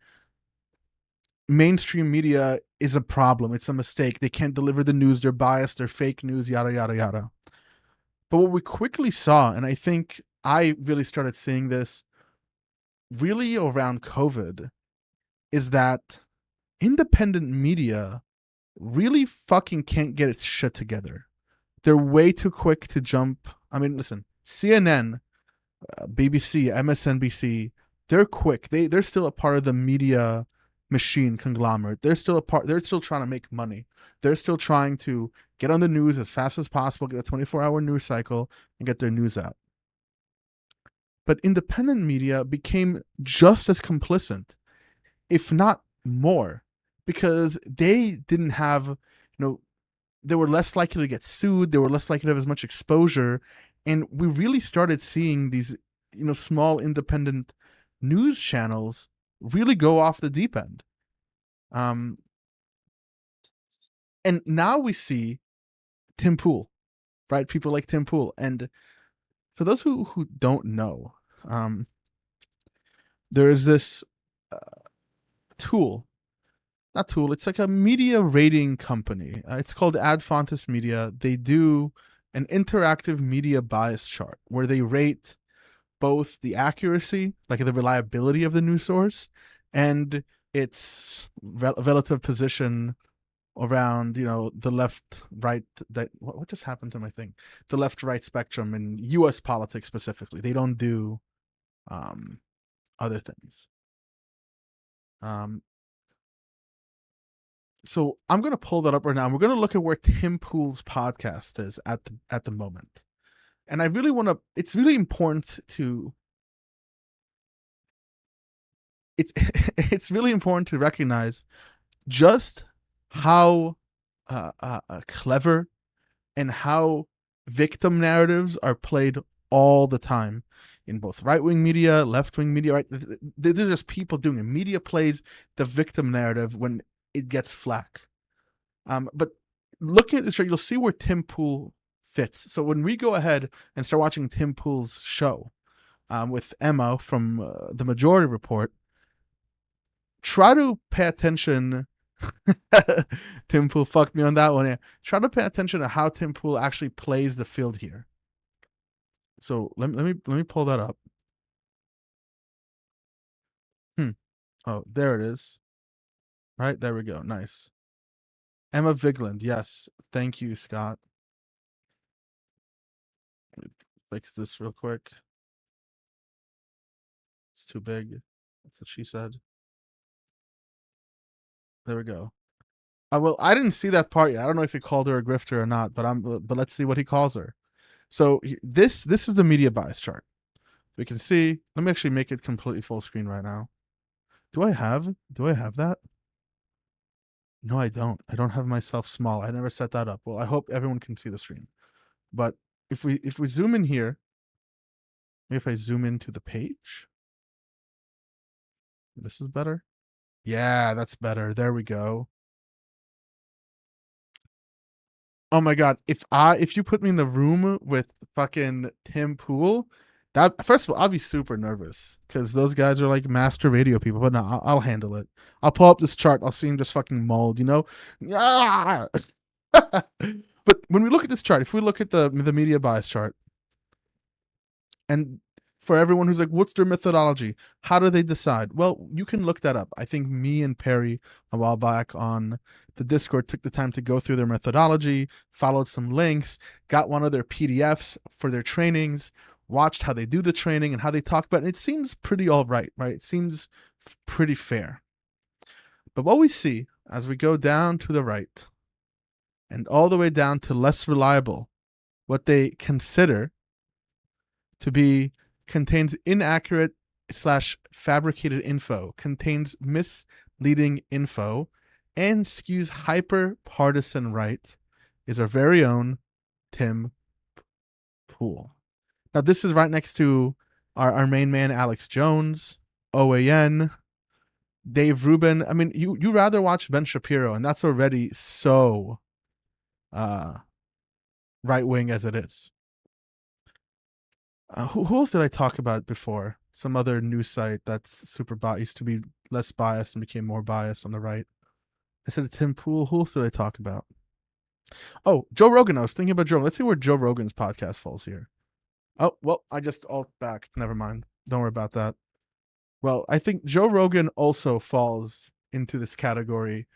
mainstream media is a problem. It's a mistake. They can't deliver the news. They're biased. They're fake news. Yada yada yada. But what we quickly saw, and I think I really started seeing this really around COVID, is that independent media really fucking can't get its shit together. They're way too quick to jump. I mean, listen, CNN, BBC, MSNBC, they're quick. They're still a part of the media machine conglomerate. They're still trying to make money. They're still trying to get on the news as fast as possible, get a 24-hour news cycle, and get their news out. But independent media became just as complicit, if not more, because they didn't have, they were less likely to get sued. They were less likely to have as much exposure. And we really started seeing these, small independent news channels really go off the deep end. And now we see Tim Pool, right? People like Tim Pool. And for those who don't know, there is this tool. Not tool, it's like a media rating company. It's called Adfontes Media. They do an interactive media bias chart where they rate both the accuracy, like the reliability of the news source, and its relative position around, the left, right, what just happened to my thing? The left, right spectrum in US politics specifically. They don't do other things. So I'm going to pull that up right now. We're going to look at where Tim Pool's podcast is at the moment. And I really want to, it's really important to, it's really important to recognize just how clever and how victim narratives are played all the time in both right-wing media, left-wing media. Right? There's just people doing it. Media plays the victim narrative when it gets flack. But looking at this, you'll see where Tim Pool fits. So when we go ahead and start watching Tim Pool's show with Emma from the Majority Report, try to pay attention. Tim Pool fucked me on that one. Yeah. Try to pay attention to how Tim Pool actually plays the field here. So let me pull that up. Oh, there it is. Right, there we go. Nice. Emma Vigland. Yes. Thank you, Scott. Let me fix this real quick. It's too big. That's what she said. There we go. Well, I didn't see that part yet. I don't know if he called her a grifter or not, but let's see what he calls her. So this is the media bias chart. We can see. Let me actually make it completely full screen right now. Do I have that? No, I don't. I don't have myself small. I never set that up. Well, I hope everyone can see the screen. But if we zoom in here, maybe if I zoom into the page, this is better. Yeah, that's better. There we go. Oh my god, if you put me in the room with fucking Tim Pool, that first of all, I'll be super nervous because those guys are like master radio people. But no, I'll handle it. I'll pull up this chart. I'll see him just fucking mauled, Yeah. But when we look at this chart, if we look at the media bias chart, and for everyone who's like, what's their methodology? How do they decide? Well, you can look that up. I think me and Perry a while back on the Discord took the time to go through their methodology, followed some links, got one of their PDFs for their trainings, watched how they do the training and how they talk about it. It seems pretty all right? It seems pretty fair. But what we see as we go down to the right and all the way down to less reliable, what they consider to be contains inaccurate / fabricated info, contains misleading info, and skews hyper partisan right, is our very own Tim Pool. Now, this is right next to our main man, Alex Jones, OAN, Dave Rubin. I mean, you rather watch Ben Shapiro, and that's already so right wing as it is. Who else did I talk about before? Some other news site that's super biased, used to be less biased and became more biased on the right. I said Tim Pool. Who else did I talk about? Oh, Joe Rogan. I was thinking about Joe. Let's see where Joe Rogan's podcast falls here. Oh, well, I just alt back. Never mind. Don't worry about that. Well, I think Joe Rogan also falls into this category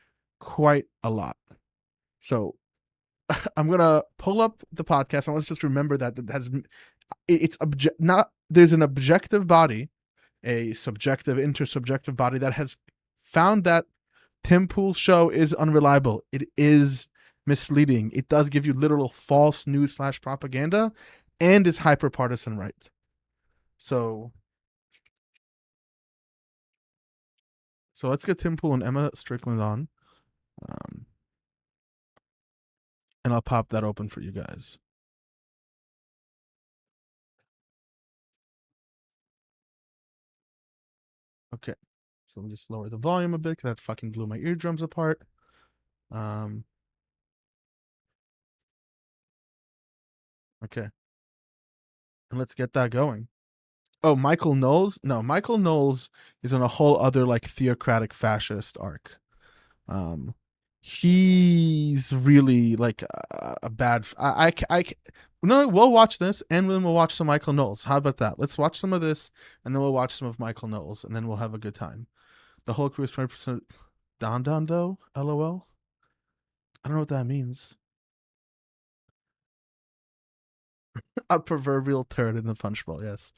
quite a lot. So I'm going to pull up the podcast. I want to just remember that there's an objective body, a subjective, intersubjective body that has found that Tim Pool's show is unreliable. It is misleading. It does give you literal false news / propaganda and is hyper partisan right. So let's get Tim Pool and Emma Strickland on. And I'll pop that open for you guys. Okay. So let me just lower the volume a bit because that fucking blew my eardrums apart. Okay. And let's get that going. Oh, Michael Knowles? No, Michael Knowles is on a whole other like theocratic fascist arc. He's really like a bad. No, we'll watch this and then we'll watch some Michael Knowles. How about that? Let's watch some of this and then we'll watch some of Michael Knowles and then we'll have a good time. The whole crew is 20% Dandan though. LOL. I don't know what that means. A proverbial turd in the punch bowl. Yes,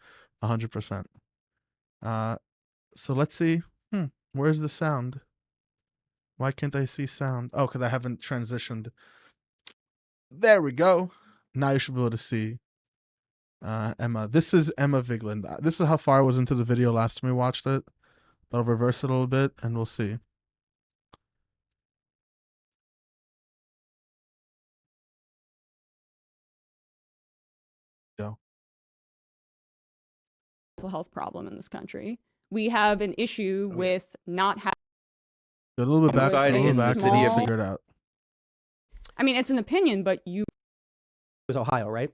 100%. So let's see. Where's the sound? Why can't I see sound? Oh, because I haven't transitioned. There we go. Now you should be able to see Emma. This is Emma Vigeland. This is how far I was into the video last time we watched it. I'll reverse it a little bit and we'll see. Go. Mental health problem in this country. We have an issue with not having a little bit back, in the city of figure it out. I mean, it's an opinion, but you. It was Ohio, right?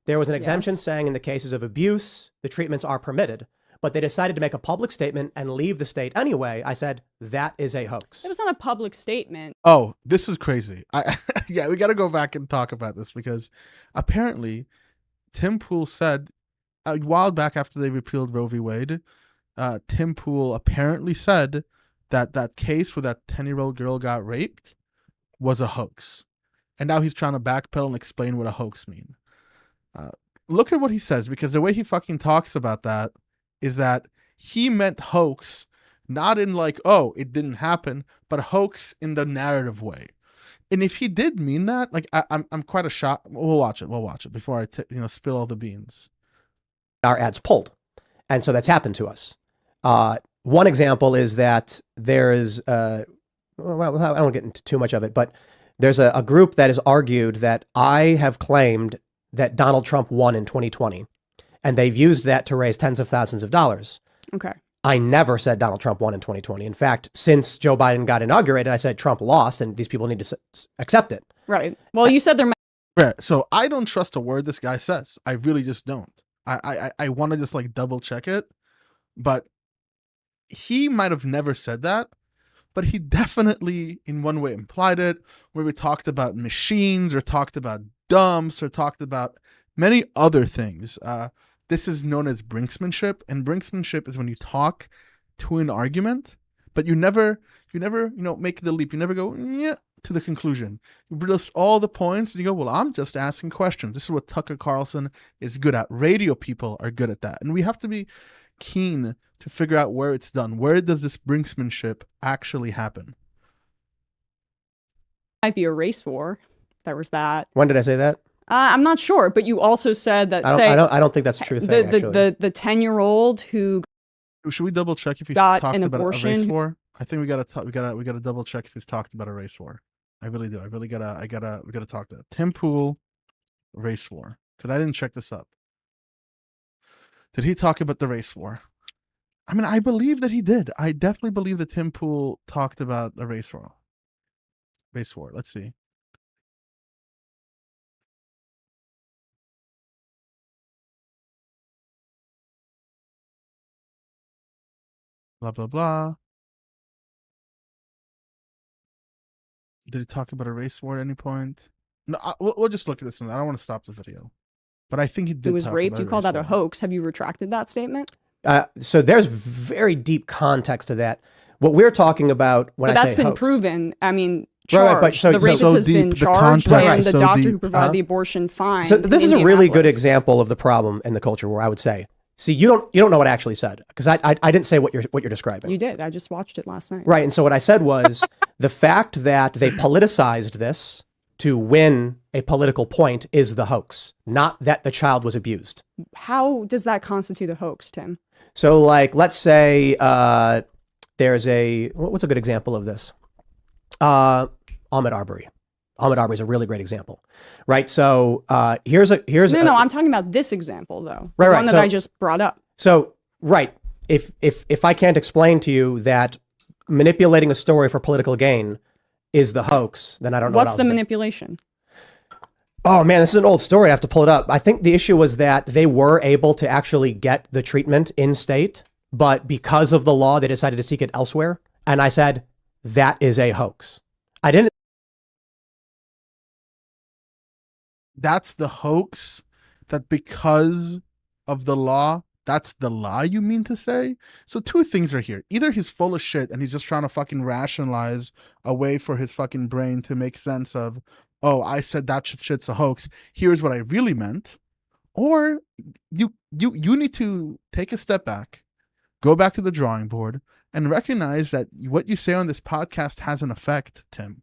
There was an exemption saying in the cases of abuse, the treatments are permitted, but they decided to make a public statement and leave the state anyway. I said, that is a hoax. It was not a public statement. Oh, this is crazy. Yeah, we got to go back and talk about this because apparently Tim Pool said a while back after they repealed Roe v. Wade, Tim Pool apparently said that case where that 10-year-old girl got raped was a hoax. And now he's trying to backpedal and explain what a hoax means. Look at what he says, because the way he fucking talks about that is that he meant hoax, not in like, oh, it didn't happen, but hoax in the narrative way. And if he did mean that, like, I'm quite a shock. We'll watch it before I spill all the beans. Our ads pulled. And so that's happened to us. One example is that there is, well, I don't get into too much of it, but there's a group that has argued that I have claimed that Donald Trump won in 2020, and they've used that to raise tens of thousands of dollars. Okay. I never said Donald Trump won in 2020. In fact, since Joe Biden got inaugurated, I said Trump lost, and these people need to accept it. Right. Well, you said there. Right. So I don't trust a word this guy says. I really just don't. I want to just like double check it, but he might have never said that, but he definitely in one way implied it, where we talked about machines or talked about dumps or talked about many other things. this is known as brinksmanship, and brinksmanship is when you talk to an argument, but you never, make the leap. You never go to the conclusion. You list all the points, and you go, well, I'm just asking questions. This is what Tucker Carlson is good at. Radio people are good at that, and we have to be keen to figure out where it's done. Where does this brinksmanship actually happen? Might be a race war. There was that. When did I say that? I'm not sure, but you also said that. I don't think that's a true thing. The 10-year-old who should we double check if he's got talked an about a abortion? race war? I think we gotta double check if he's talked about a race war. I really do. We gotta talk to that. Tim Pool race war, because I didn't check this up. Did he talk about the race war? I mean, I believe that he did. I definitely believe that Tim Pool talked about the race war. Race war. Let's see. Blah, blah, blah. Did he talk about a race war at any point? No, we'll just look at this one. I don't want to stop the video. But I think he did. Who was raped? You call that a hoax. Have you retracted that statement? So there's very deep context to that. What we're talking about when I say hoax. But that's been proven. I mean, Right, but the rapist has been charged, and the doctor who provided the abortion fined. So this is a really good example of the problem in the culture war, I would say. See, you don't know what I actually said, because I didn't say what you're describing. You did. I just watched it last night. Right, and so what I said was the fact that they politicized this to win a political point is the hoax, not that the child was abused. How does that constitute a hoax, Tim? So, like, let's say there's what's a good example of this? Ahmaud Arbery. Ahmaud Arbery is a really great example, right? So here's no, I'm talking about this example though, right, one that I just brought up. So right, if I can't explain to you that manipulating a story for political gain is the hoax, then I don't know. What's the manipulation? Oh man, this is an old story. I have to pull it up. I think the issue was that they were able to actually get the treatment in state, but because of the law, they decided to seek it elsewhere. And I said, that is a hoax. I didn't. That's the hoax, that because of the law, that's the lie, you mean to say? So two things are here. Either he's full of shit and he's just trying to fucking rationalize a way for his fucking brain to make sense of, oh, I said that shit's a hoax. Here's what I really meant. Or you need to take a step back, go back to the drawing board, and recognize that what you say on this podcast has an effect, Tim.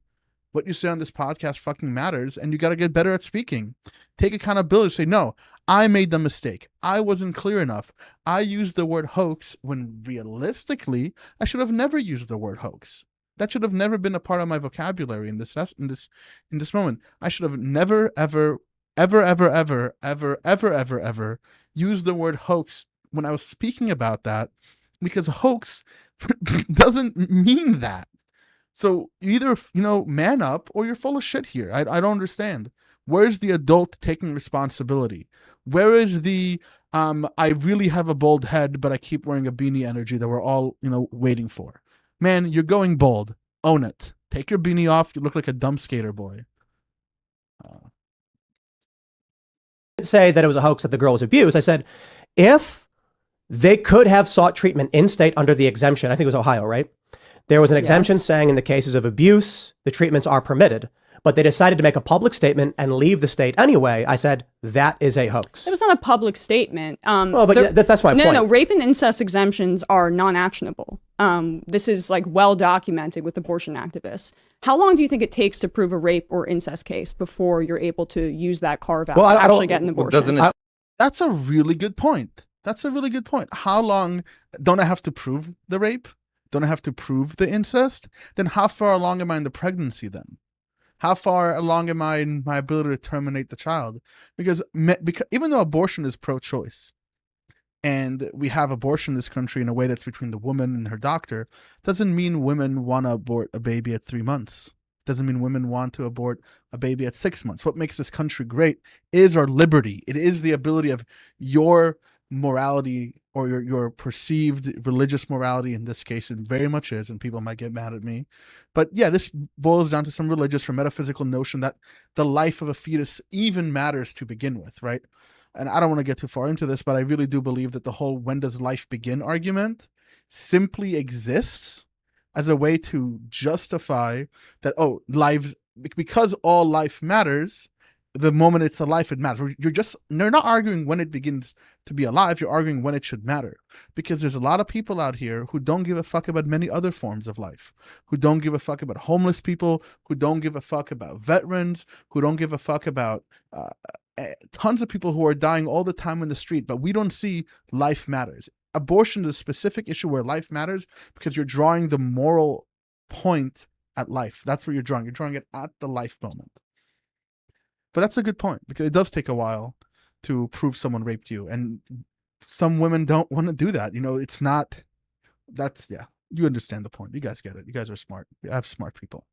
What you say on this podcast fucking matters, and you got to get better at speaking. Take accountability. Say, no, I made the mistake. I wasn't clear enough. I used the word hoax when realistically, I should have never used the word hoax. That should have never been a part of my vocabulary in this moment. I should have never, ever used the word hoax when I was speaking about that, because hoax doesn't mean that. So you either, man up, or you're full of shit here. I don't understand. Where's the adult taking responsibility? Where is the, I really have a bald head, but I keep wearing a beanie energy that we're all, waiting for? Man, you're going bald. Own it. Take your beanie off. You look like a dumb skater boy. Say that it was a hoax that the girl was abused. I said, if they could have sought treatment in state under the exemption, I think it was Ohio, right? There was an exemption saying in the cases of abuse, the treatments are permitted, but they decided to make a public statement and leave the state anyway. I said, that is a hoax. It was not a public statement. Well, but that's my point. No, rape and incest exemptions are non-actionable. This is like well documented with abortion activists. How long do you think it takes to prove a rape or incest case before you're able to use that carve out to actually get an abortion? That's a really good point. How long? Don't I have to prove the rape? Don't I have to prove the incest? Then how far along am I in the pregnancy then? How far along am I in my ability to terminate the child? Because even though abortion is pro-choice, and we have abortion in this country in a way that's between the woman and her doctor, doesn't mean women want to abort a baby at 3 months. Doesn't mean women want to abort a baby at 6 months. What makes this country great is our liberty. It is the ability of your morality, or your perceived religious morality. In this case, it very much is, and people might get mad at me. But yeah, this boils down to some religious or metaphysical notion that the life of a fetus even matters to begin with, right? and I don't want to get too far into this, but I really do believe that the whole when does life begin argument simply exists as a way to justify that, oh, lives, because all life matters, the moment it's alive, it matters. They're not arguing when it begins to be alive, you're arguing when it should matter. Because there's a lot of people out here who don't give a fuck about many other forms of life, who don't give a fuck about homeless people, who don't give a fuck about veterans, who don't give a fuck about tons of people who are dying all the time in the street, but we don't see life matters. Abortion is a specific issue where life matters because you're drawing the moral point at life. That's what you're drawing. You're drawing it at the life moment. But that's a good point, because it does take a while to prove someone raped you. And some women don't want to do that. You know, it's not, that's, yeah, you understand the point. You guys get it. You guys are smart. I have smart people.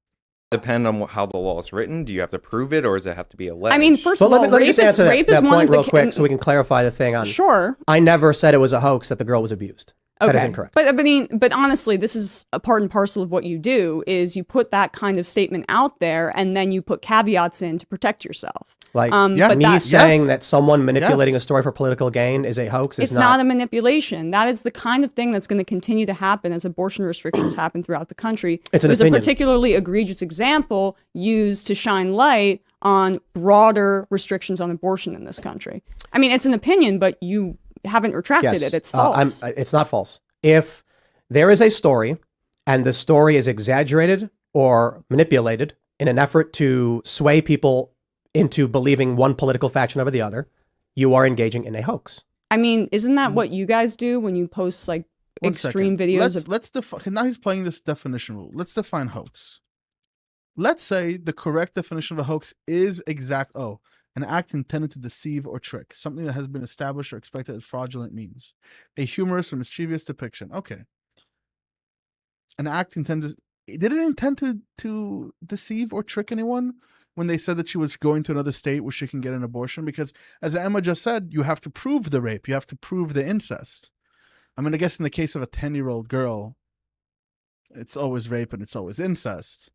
Depend on how the law is written. Do you have to prove it, or does it have to be alleged? I mean, first of all, let me just answer rape that is one point of the real quick so we can clarify the thing on. Sure. I never said it was a hoax that the girl was abused. Okay. That is incorrect. But I mean, but honestly, this is a part and parcel of what you do, is you put that kind of statement out there and then you put caveats in to protect yourself. Like yeah, me saying yes. that someone manipulating a story for political gain is a hoax. It's not a manipulation. That is the kind of thing that's going to continue to happen as abortion restrictions happen throughout the country. It's an It was opinion. a particularly egregious example used to shine light on broader restrictions on abortion in this country. I mean, it's an opinion, but you haven't retracted it. It's false. It's not false. If there is a story and the story is exaggerated or manipulated in an effort to sway people into believing one political faction over the other, you are engaging in a hoax. I mean, isn't that what you guys do when you post like One extreme second. videos? Let's define. Now he's playing this definition rule. Let's define hoax. Let's say the correct definition of a hoax is an act intended to deceive or trick, something that has been established or expected as fraudulent means, a humorous or mischievous depiction. Okay. An act intended. Did it intend to deceive or trick anyone when they said that she was going to another state where she can get an abortion? Because as Emma just said, you have to prove the rape. You have to prove the incest. I mean, I guess in the case of a 10-year-old girl, it's always rape and it's always incest.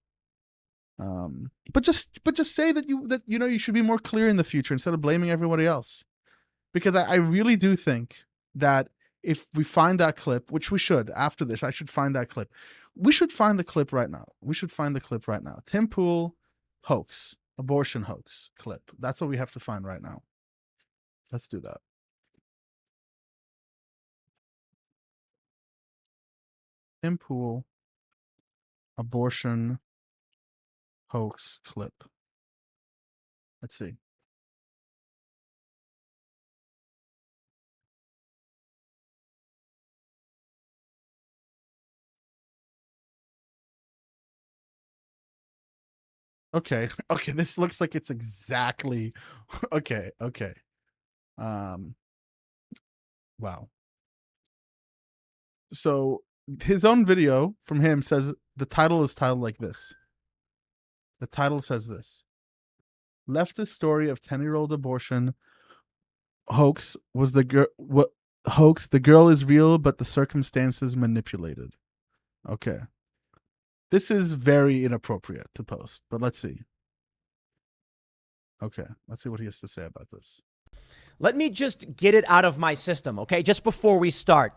But just say that you should be more clear in the future instead of blaming everybody else. Because I really do think that if we find that clip, which we should after this, I should find that clip. We should find the clip right now. Tim Pool hoax, abortion hoax clip. That's what we have to find right now. Let's do that. Tim Pool abortion hoax clip. Let's see. Okay. Okay, this looks like it's exactly okay. Wow. So his own video from him says the title is titled like this. The title says this: leftist story of 10-year-old abortion hoax was the girl. What hoax? The girl is real, but the circumstances manipulated. Okay. This is very inappropriate to post, but let's see. Okay, let's see what he has to say about this. Let me just get it out of my system, okay? Just before we start,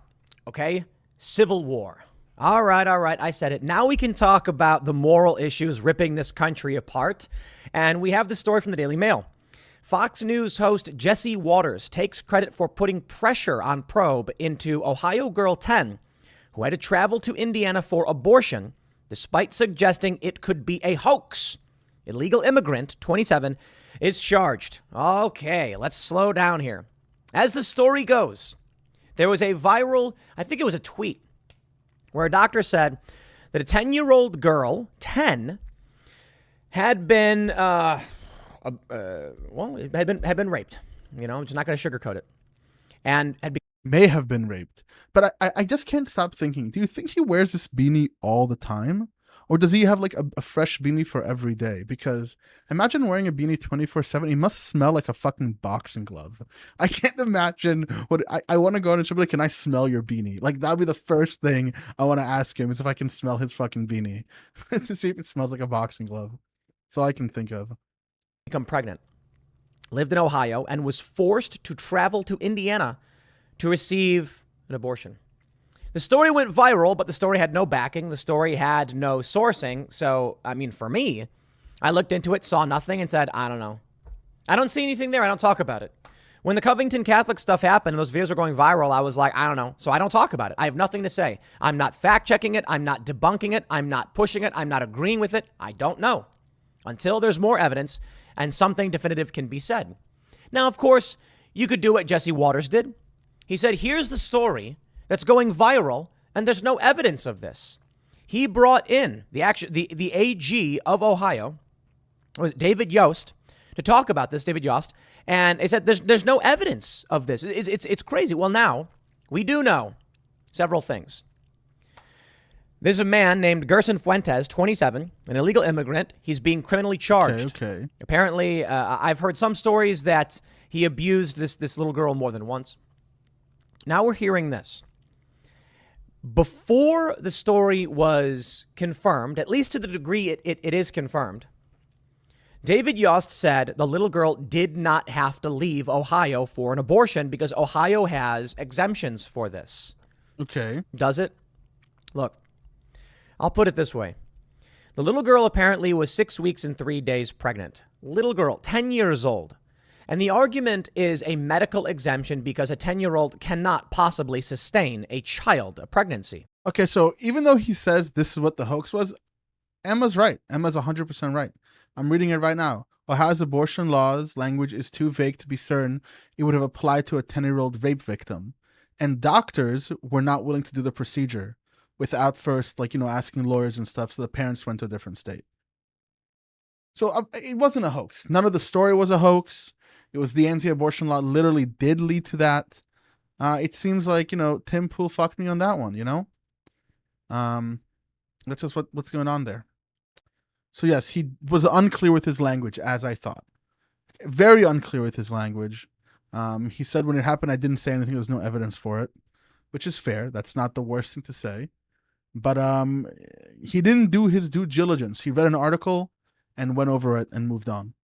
okay? Civil war. All right, I said it. Now we can talk about the moral issues ripping this country apart. And we have the story from the Daily Mail. Fox News host Jesse Waters takes credit for putting pressure on probe into Ohio girl 10, who had to travel to Indiana for abortion, despite suggesting it could be a hoax. Illegal immigrant, 27, is charged. Okay, let's slow down here. As the story goes, there was a viral, I think it was a tweet, where a doctor said that a 10-year-old girl, 10, had been, had been raped. You know, I'm just not going to sugarcoat it. And had may have been raped. But I just can't stop thinking, do you think he wears this beanie all the time? Or does he have like a fresh beanie for every day? Because imagine wearing a beanie 24/7. He must smell like a fucking boxing glove. I can't imagine what I want to go in and she'll be like, can I smell your beanie? Like that'd be the first thing I want to ask him, is if I can smell his fucking beanie to see if it smells like a boxing glove. That's all I can think of. become pregnant. lived in Ohio, and was forced to travel to Indiana to receive an abortion. The story went viral, but the story had no backing. The story had no sourcing. So, I mean, for me, I looked into it, saw nothing, and said, I don't know. I don't see anything there. I don't talk about it. When the Covington Catholic stuff happened and those videos were going viral, I was like, I don't know. So I don't talk about it. I have nothing to say. I'm not fact checking it. I'm not debunking it. I'm not pushing it. I'm not agreeing with it. I don't know until there's more evidence and something definitive can be said. Now, of course, you could do what Jesse Waters did. He said, here's the story that's going viral, and there's no evidence of this. He brought in the AG of Ohio, was David Yost, to talk about this, David Yost, and he said there's no evidence of this. It's crazy. Well, now we do know several things. There's a man named Gerson Fuentes, 27, an illegal immigrant. He's being criminally charged. Okay. Apparently, I've heard some stories that he abused this little girl more than once. Now we're hearing this. Before the story was confirmed, at least to the degree it is confirmed, David Yost said the little girl did not have to leave Ohio for an abortion because Ohio has exemptions for this. Okay. Does it? Look, I'll put it this way. The little girl apparently was 6 weeks and 3 days pregnant. Little girl, 10 years old. And the argument is a medical exemption because a 10-year-old cannot possibly sustain a child, a pregnancy. Okay, so even though he says this is what the hoax was, Emma's right. Emma's 100% right. I'm reading it right now. Ohio's abortion laws language is too vague to be certain it would have applied to a 10-year-old rape victim. And doctors were not willing to do the procedure without first, asking lawyers and stuff, so the parents went to a different state. So it wasn't a hoax. None of the story was a hoax. It was the anti-abortion law literally did lead to that. It seems like, Tim Pool fucked me on that one, That's just what's going on there. So yes, he was unclear with his language, as I thought. Very unclear with his language. He said when it happened, I didn't say anything. There was no evidence for it, which is fair. That's not the worst thing to say. But he didn't do his due diligence. He read an article and went over it and moved on.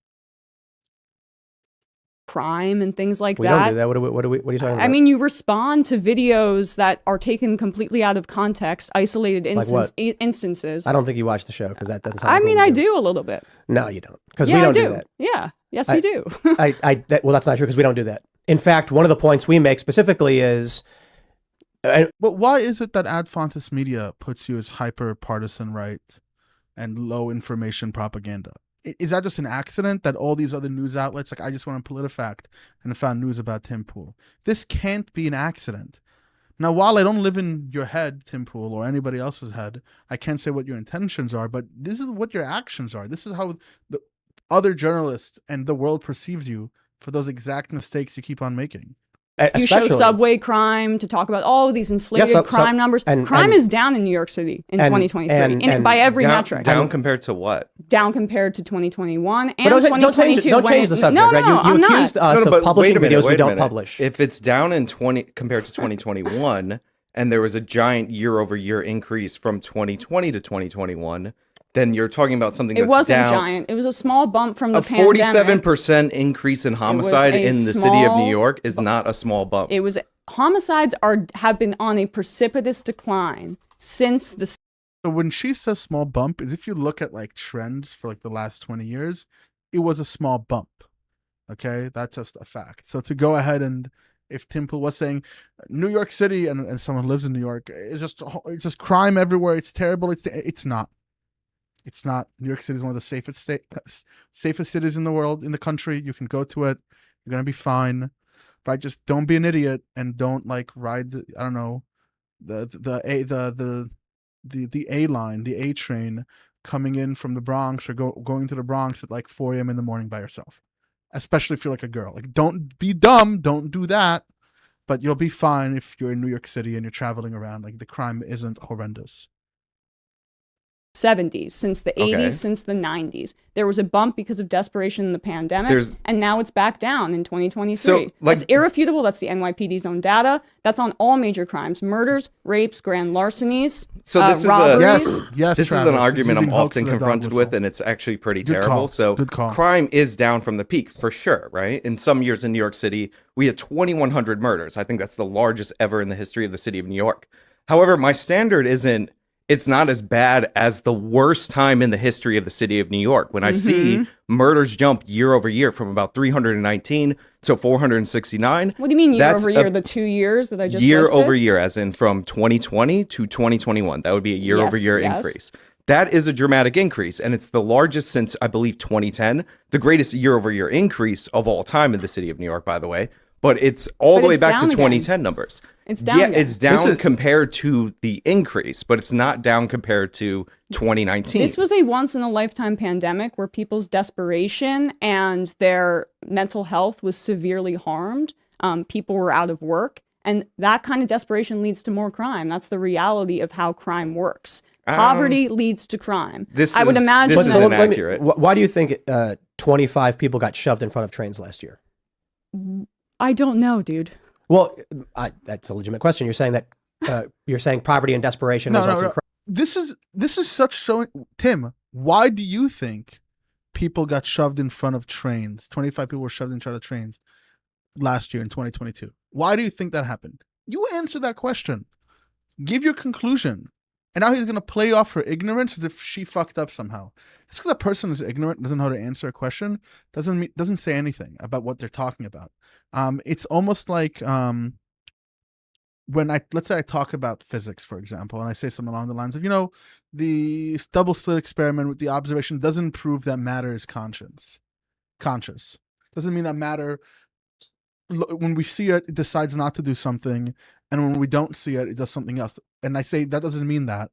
Crime and things like We that. don't do that. What are you talking about? I mean, you respond to videos that are taken completely out of context, isolated what? instances. I don't think you watch the show because that doesn't sound I like mean, what we I do a little bit. No, you don't. Because Yeah, we don't I do do. that. Yeah. Yes, you do. Well, that's not true because we don't do that. In fact, one of the points we make specifically is... But why is it that Ad Fontes Media puts you as hyper partisan right and low information propaganda? Is that just an accident that all these other news outlets, I just went on PolitiFact and found news about Tim Pool? This can't be an accident. Now, while I don't live in your head, Tim Pool, or anybody else's head, I can't say what your intentions are, but this is what your actions are. This is how the other journalists and the world perceives you for those exact mistakes you keep on making. You show subway crime to talk about all of these inflated crime numbers. Crime is down in New York City in 2023 by every metric. Down compared to what? Down compared to 2021 and But 2022. Don't change the subject, right? You accused us of publishing videos we don't publish. If it's down in compared to 2021, and there was a giant year-over-year increase from 2020 to 2021, then you're talking about something that's down. It wasn't giant. It was a small bump from the pandemic. A 47% increase in homicide in the city of New York is not a small bump. It was homicides have been on a precipitous decline since the. So when she says small bump, is if you look at trends for the last 20 years, it was a small bump. Okay, that's just a fact. So to go ahead and if Tim Pool was saying New York City and someone lives in New York, it's just crime everywhere. It's terrible. It's not. It's not. New York City is one of the safest cities in the world, in the country. You can go to it. You're going to be fine. But just don't be an idiot and don't ride the A line, the A train coming in from the Bronx or going to the Bronx at 4 a.m. in the morning by yourself. Especially if you're a girl. Don't be dumb. Don't do that. But you'll be fine if you're in New York City and you're traveling around. The crime isn't horrendous. 70s, since the 80s, since the 90s. There was a bump because of desperation in the pandemic, and now it's back down in 2023. So, that's irrefutable. That's the NYPD's own data. That's on all major crimes: murders, rapes, grand larcenies, so this robberies. Yes, this Travis, is an argument I'm often hoax confronted with, and it's actually pretty terrible. So Good call. crime is down from the peak for sure, right? In some years in New York City, we had 2,100 murders. I think that's the largest ever in the history of the city of New York. However, my standard isn't, it's not as bad as the worst time in the history of the city of New York. When I see murders jump year over year from about 319 to 469. What do you mean year over year? The 2 years that I just year listed? over year, as in from 2020 to 2021. That would be a year over year increase. That is a dramatic increase, and it's the largest since, I believe, 2010. The greatest year over year increase of all time in the city of New York, by the way. But it's all the way back to 2010 numbers. It's down again. It's down compared to the increase, but it's not down compared to 2019. This was a once-in-a-lifetime pandemic where people's desperation and their mental health was severely harmed. People were out of work, and that kind of desperation leads to more crime. That's the reality of how crime works. Poverty leads to crime. I would imagine. This is inaccurate. Why do you think 25 people got shoved in front of trains last year? I don't know, dude. Well, that's a legitimate question. You're saying that you're saying poverty and desperation results in crime. This is such so. Tim, why do you think people got shoved in front of trains? 25 people were shoved in front of trains last year in 2022. Why do you think that happened? You answer that question. Give your conclusion. And now he's going to play off her ignorance as if she fucked up somehow. Just because a person is ignorant, doesn't know how to answer a question, doesn't say anything about what they're talking about. It's almost like when let's say I talk about physics, for example, and I say something along the lines of, the double slit experiment with the observation doesn't prove that matter is conscious. Doesn't mean that matter, when we see it, it decides not to do something, and when we don't see it, it does something else. And I say that doesn't mean that.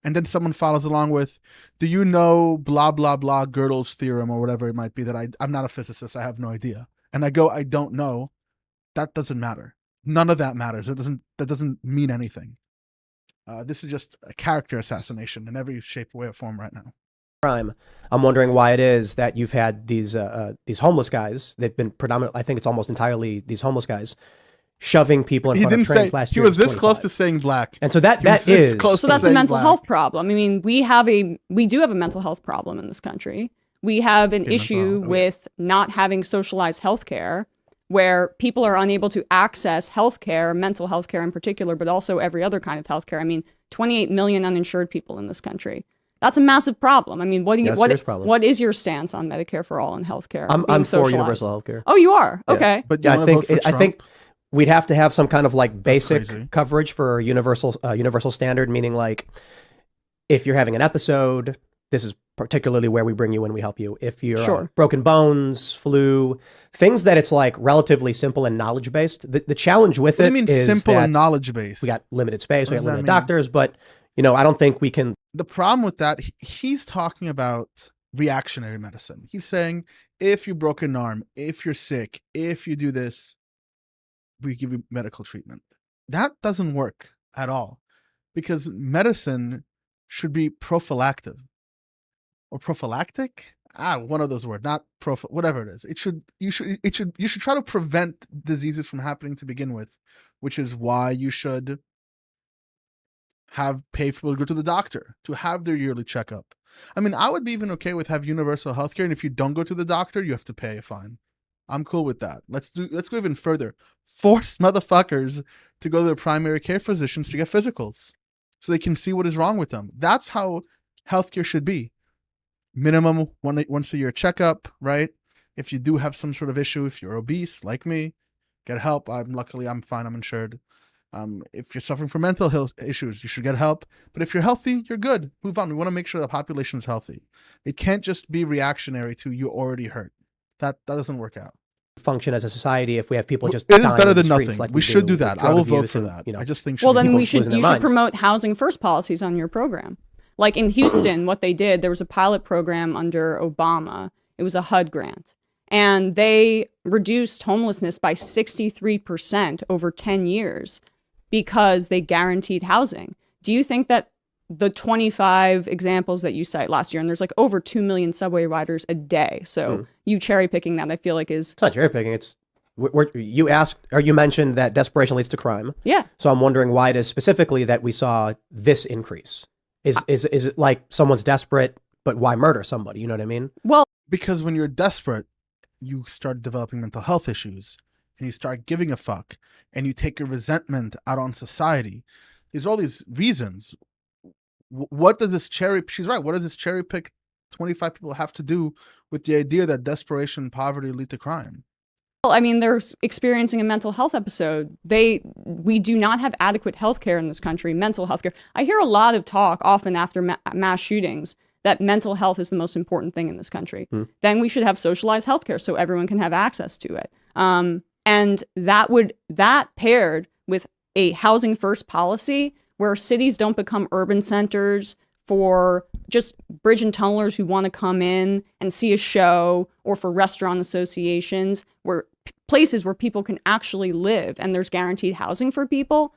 And then someone follows along with, do you know blah, blah, blah, Gödel's theorem or whatever it might be, that I'm not a physicist, I have no idea. And I go, I don't know. That doesn't matter. None of that matters. That doesn't mean anything. This is just a character assassination in every shape, way, or form right now. Crime. I'm wondering why it is that you've had these homeless guys. They've been predominantly, I think it's almost entirely these homeless guys, shoving people in front of trains last year. He was this close to saying black. And so that is so that's a mental health problem. I mean, we do have a mental health problem in this country. We have an issue with not having socialized healthcare, where people are unable to access healthcare, mental health care in particular, but also every other kind of healthcare. I mean, 28 million uninsured people in this country. That's a massive problem. I mean, what is your stance on Medicare for all and healthcare? I'm for universal healthcare. Oh, you are? Okay. Yeah. But yeah, I think we'd have to have some kind of like basic coverage for universal standard, meaning like if you're having an episode, this is particularly where we bring you in, we help you. If you're broken bones, flu, things that it's like relatively simple and knowledge based. The challenge with it is simple and knowledge based. We got limited space, we got limited doctors, but I don't think we can. The problem with that, he's talking about reactionary medicine. He's saying if you broke an arm, if you're sick, if you do this, we give you medical treatment. That doesn't work at all, because medicine should be prophylactic. Or prophylactic? One of those words, not whatever it is. You should try to prevent diseases from happening to begin with, which is why you should pay for people to go to the doctor, to have their yearly checkup. I mean, I would be even okay with have universal healthcare, and if you don't go to the doctor, you have to pay a fine. I'm cool with that. Let's go even further. Force motherfuckers to go to their primary care physicians to get physicals, so they can see what is wrong with them. That's how healthcare should be. Minimum once a year checkup, right? If you do have some sort of issue, if you're obese like me, get help. Luckily I'm fine. I'm insured. If you're suffering from mental health issues, you should get help. But if you're healthy, you're good. Move on. We want to make sure the population is healthy. It can't just be reactionary to you already hurt. That doesn't work out. Function as a society if we have people just it is better than nothing. Like we should do that. I will vote for that. I just think then you should promote housing first policies on your program. Like in Houston, what they did, there was a pilot program under Obama. It was a HUD grant. And they reduced homelessness by 63% over 10 years because they guaranteed housing. Do you think that the 25 examples that you cite last year, and there's like over 2 million subway riders a day. So you cherry picking that, I feel like is... It's not cherry picking. It's you asked, or you mentioned that desperation leads to crime. Yeah. So I'm wondering why it is specifically that we saw this increase. Is it like someone's desperate, but why murder somebody? You know what I mean? Well, because when you're desperate, you start developing mental health issues, and you start giving a fuck, and you take your resentment out on society. There's all these reasons. What does this she's right, what does this cherry pick 25 people have to do with the idea that desperation and poverty lead to crime? I mean, they're experiencing a mental health episode. We do not have adequate health care in this country, mental health care. I hear a lot of talk often after mass shootings that mental health is the most important thing in this country. Then we should have socialized health care so everyone can have access to it. And that paired with a housing first policy where cities don't become urban centers for just bridge and tunnelers who want to come in and see a show, or for restaurant associations, where places where people can actually live and there's guaranteed housing for people.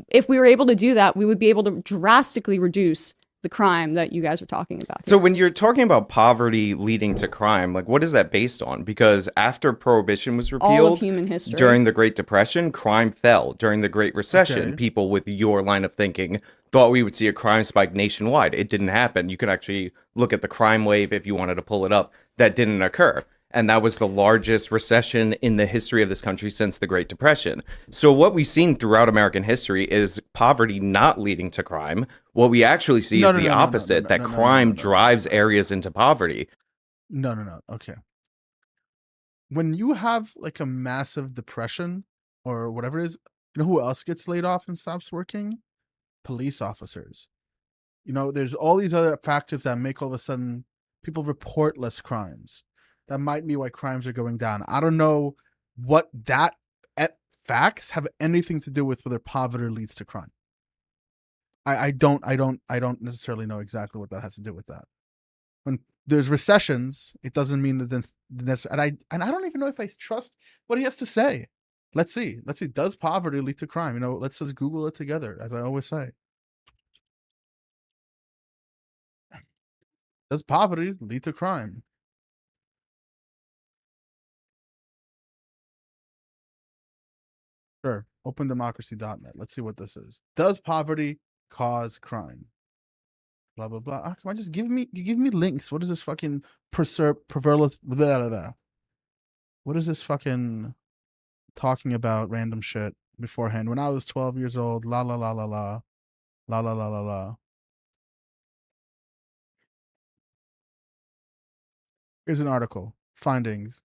If we were able to do that, we would be able to drastically reduce the crime that you guys are talking about here. So when you're talking about poverty leading to crime, like what is that based on? Because after Prohibition was repealed, all of human history, during the Great Depression, crime fell. During the Great Recession, people with your line of thinking thought we would see a crime spike nationwide. It didn't happen. You could actually look at the crime wave if you wanted to pull it up. That didn't occur. And that was the largest recession in the history of this country since the Great Depression. So what we've seen throughout American history is poverty not leading to crime. What we actually see is the opposite, that crime drives areas into poverty. No. Okay. When you have like a massive depression or whatever it is, you know who else gets laid off and stops working? Police officers. You know, there's all these other factors that make all of a sudden people report less crimes. That might be why crimes are going down. I don't know what that facts have anything to do with whether poverty leads to crime. I don't necessarily know exactly what that has to do with that. When there's recessions, it doesn't mean that and I don't even know if I trust what he has to say. Let's see. Does poverty lead to crime? You know, let's just Google it together, as I always say. Does poverty lead to crime? Sure. OpenDemocracy.net. Let's see what this is. Does poverty cause crime? Blah blah blah. Come on, just give me links. What is this fucking perverse? What is this fucking talking about random shit beforehand? When I was 12 years old, la la la la la, la la la la la. Here's an article. Findings.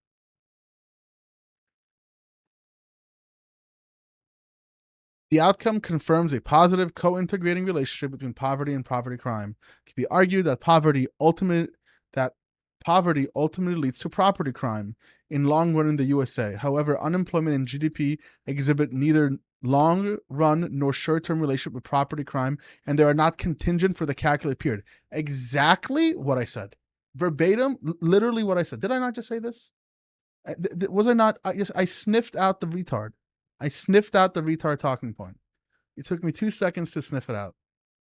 The outcome confirms a positive co-integrating relationship between poverty and poverty crime. It can be argued that poverty ultimately leads to property crime in long run in the USA. However, unemployment and GDP exhibit neither long run nor short-term relationship with property crime, and they are not contingent for the calculated period. Exactly what I said. Verbatim, literally what I said. Did I not just say this? Was I not? I sniffed out the retard. I sniffed out the retard talking point. It took me 2 seconds to sniff it out.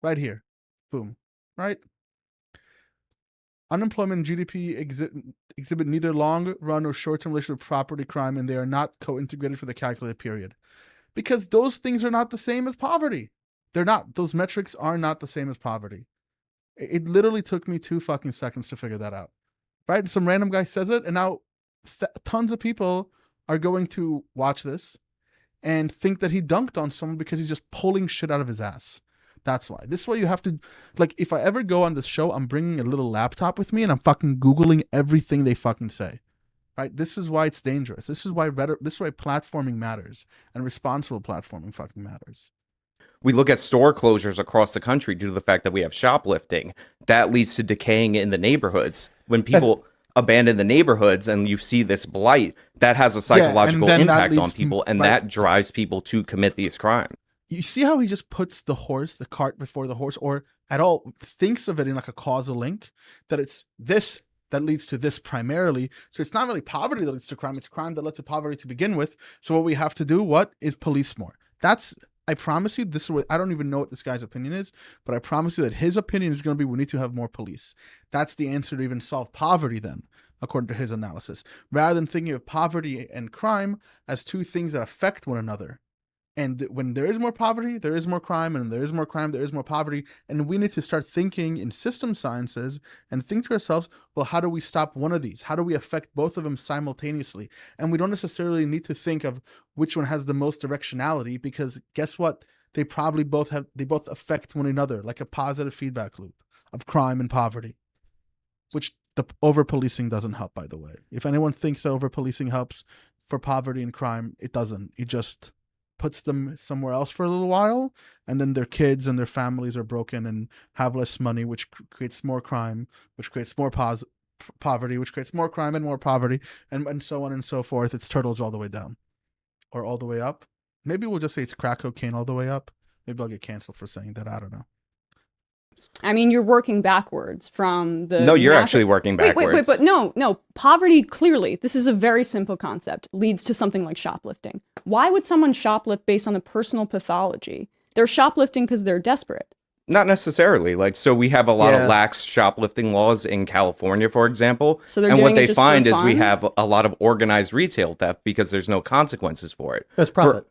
Right here. Boom. Right? Unemployment and GDP exhibit neither long-run or short-term relationship with property crime, and they are not co-integrated for the calculated period. Because those things are not the same as poverty. They're not. Those metrics are not the same as poverty. It literally took me 2 fucking seconds to figure that out. Right? Some random guy says it, and now tons of people are going to watch this and think that he dunked on someone because he's just pulling shit out of his ass. That's why. This is why you have to, like, if I ever go on this show, I'm bringing a little laptop with me and I'm fucking Googling everything they fucking say. Right? This is why it's dangerous. This is why platforming matters, and responsible platforming fucking matters. We look at store closures across the country due to the fact that we have shoplifting. That leads to decaying in the neighborhoods. When people abandon the neighborhoods and you see this blight, that has a psychological impact on people, and that drives people to commit these crimes. You see how he just puts the cart before the horse, or at all thinks of it in like a causal link, that it's this that leads to this primarily. So it's not really poverty that leads to crime, it's crime that led to poverty to begin with. So what we have to do, what is police more? That's I promise you, this is what I don't even know what this guy's opinion is, but I promise you that his opinion is going to be we need to have more police. That's the answer to even solve poverty then, according to his analysis, rather than thinking of poverty and crime as two things that affect one another. And when there is more poverty, there is more crime, and there is more crime, there is more poverty. And we need to start thinking in system sciences and think to ourselves, well, how do we stop one of these? How do we affect both of them simultaneously? And we don't necessarily need to think of which one has the most directionality, because guess what? They both affect one another, like a positive feedback loop of crime and poverty, which the over-policing doesn't help, by the way. If anyone thinks over-policing helps for poverty and crime, it doesn't. It just puts them somewhere else for a little while, and then their kids and their families are broken and have less money, which creates more crime, which creates more poverty, which creates more crime and more poverty, and so on and so forth. It's turtles all the way down, or all the way up. Maybe we'll just say it's crack cocaine all the way up. Maybe I'll get canceled for saying that. I don't know. I mean, you're working backwards from the... No, you're actually working backwards. Wait, but no. Poverty, clearly, this is a very simple concept, leads to something like shoplifting. Why would someone shoplift based on a personal pathology? They're shoplifting because they're desperate. Not necessarily. Like, so we have a lot of lax shoplifting laws in California, for example. So they're and doing what they it just find for is we fun? have a lot of organized retail theft because there's no consequences for it. It's profit.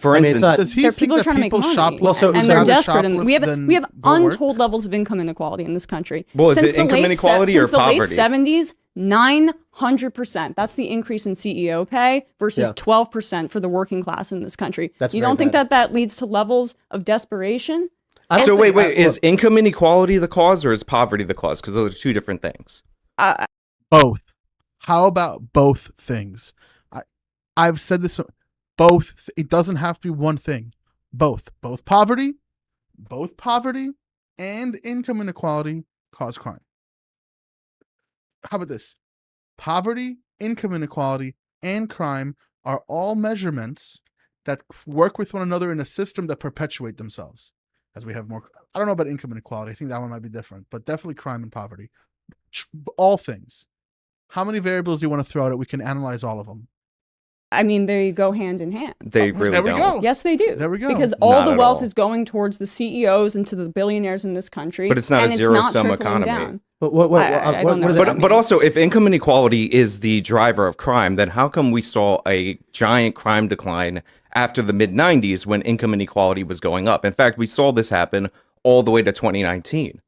For I mean, it's instance, not- Does he There are think people that trying to make people money, shoplift Well, so- and so they're rather desperate, and we have than we have go to work? untold levels of income inequality in this country. Well, is Since it the income late inequality or since the late poverty? 70s, 900%. That's the increase in CEO pay versus Yeah. 12% for the working class in this country. That's you very don't think bad. that leads to levels of desperation? I don't so think- wait, is income inequality the cause or is poverty the cause? Because those are two different things. Both. How about both things? I've said this. Both. It doesn't have to be one thing. Both poverty and income inequality cause crime. How about this? Poverty, income inequality, and crime are all measurements that work with one another in a system that perpetuate themselves. As we have more, I don't know about income inequality. I think that one might be different, but definitely crime and poverty. All things. How many variables do you want to throw at it? We can analyze all of them. I mean, they go hand in hand. They really there we don't. go. Yes, they do. There we go. Because all Not the at wealth all. is going towards the CEOs and to the billionaires in this country. But it's not a and it's zero-sum not trickling economy. down. But what I don't know does what it that But also, if income inequality is the driver of crime, then how come we saw a giant crime decline after the mid-90s when income inequality was going up? In fact, we saw this happen all the way to 2019.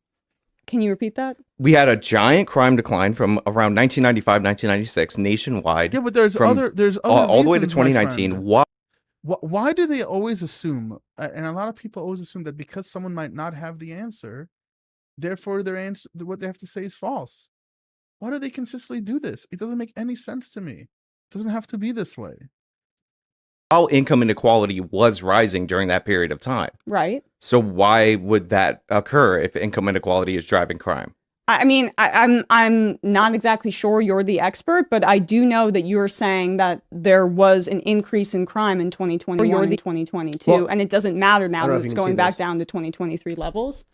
Can you repeat that? We had a giant crime decline from around 1995, 1996 nationwide. Yeah, but there's from other all the way to reasons, my 2019. friend. Why? Why do they always assume, and a lot of people always assume that because someone might not have the answer, therefore their answer, what they have to say is false? Why do they consistently do this? It doesn't make any sense to me. It doesn't have to be this way. While income inequality was rising during that period of time. Right. So why would that occur if income inequality is driving crime? I mean, I'm not exactly sure you're the expert, but I do know that you're saying that there was an increase in crime in 2021 or 2022, Well, and it doesn't matter now I don't know that if you it's can see going back this. down to 2023 levels.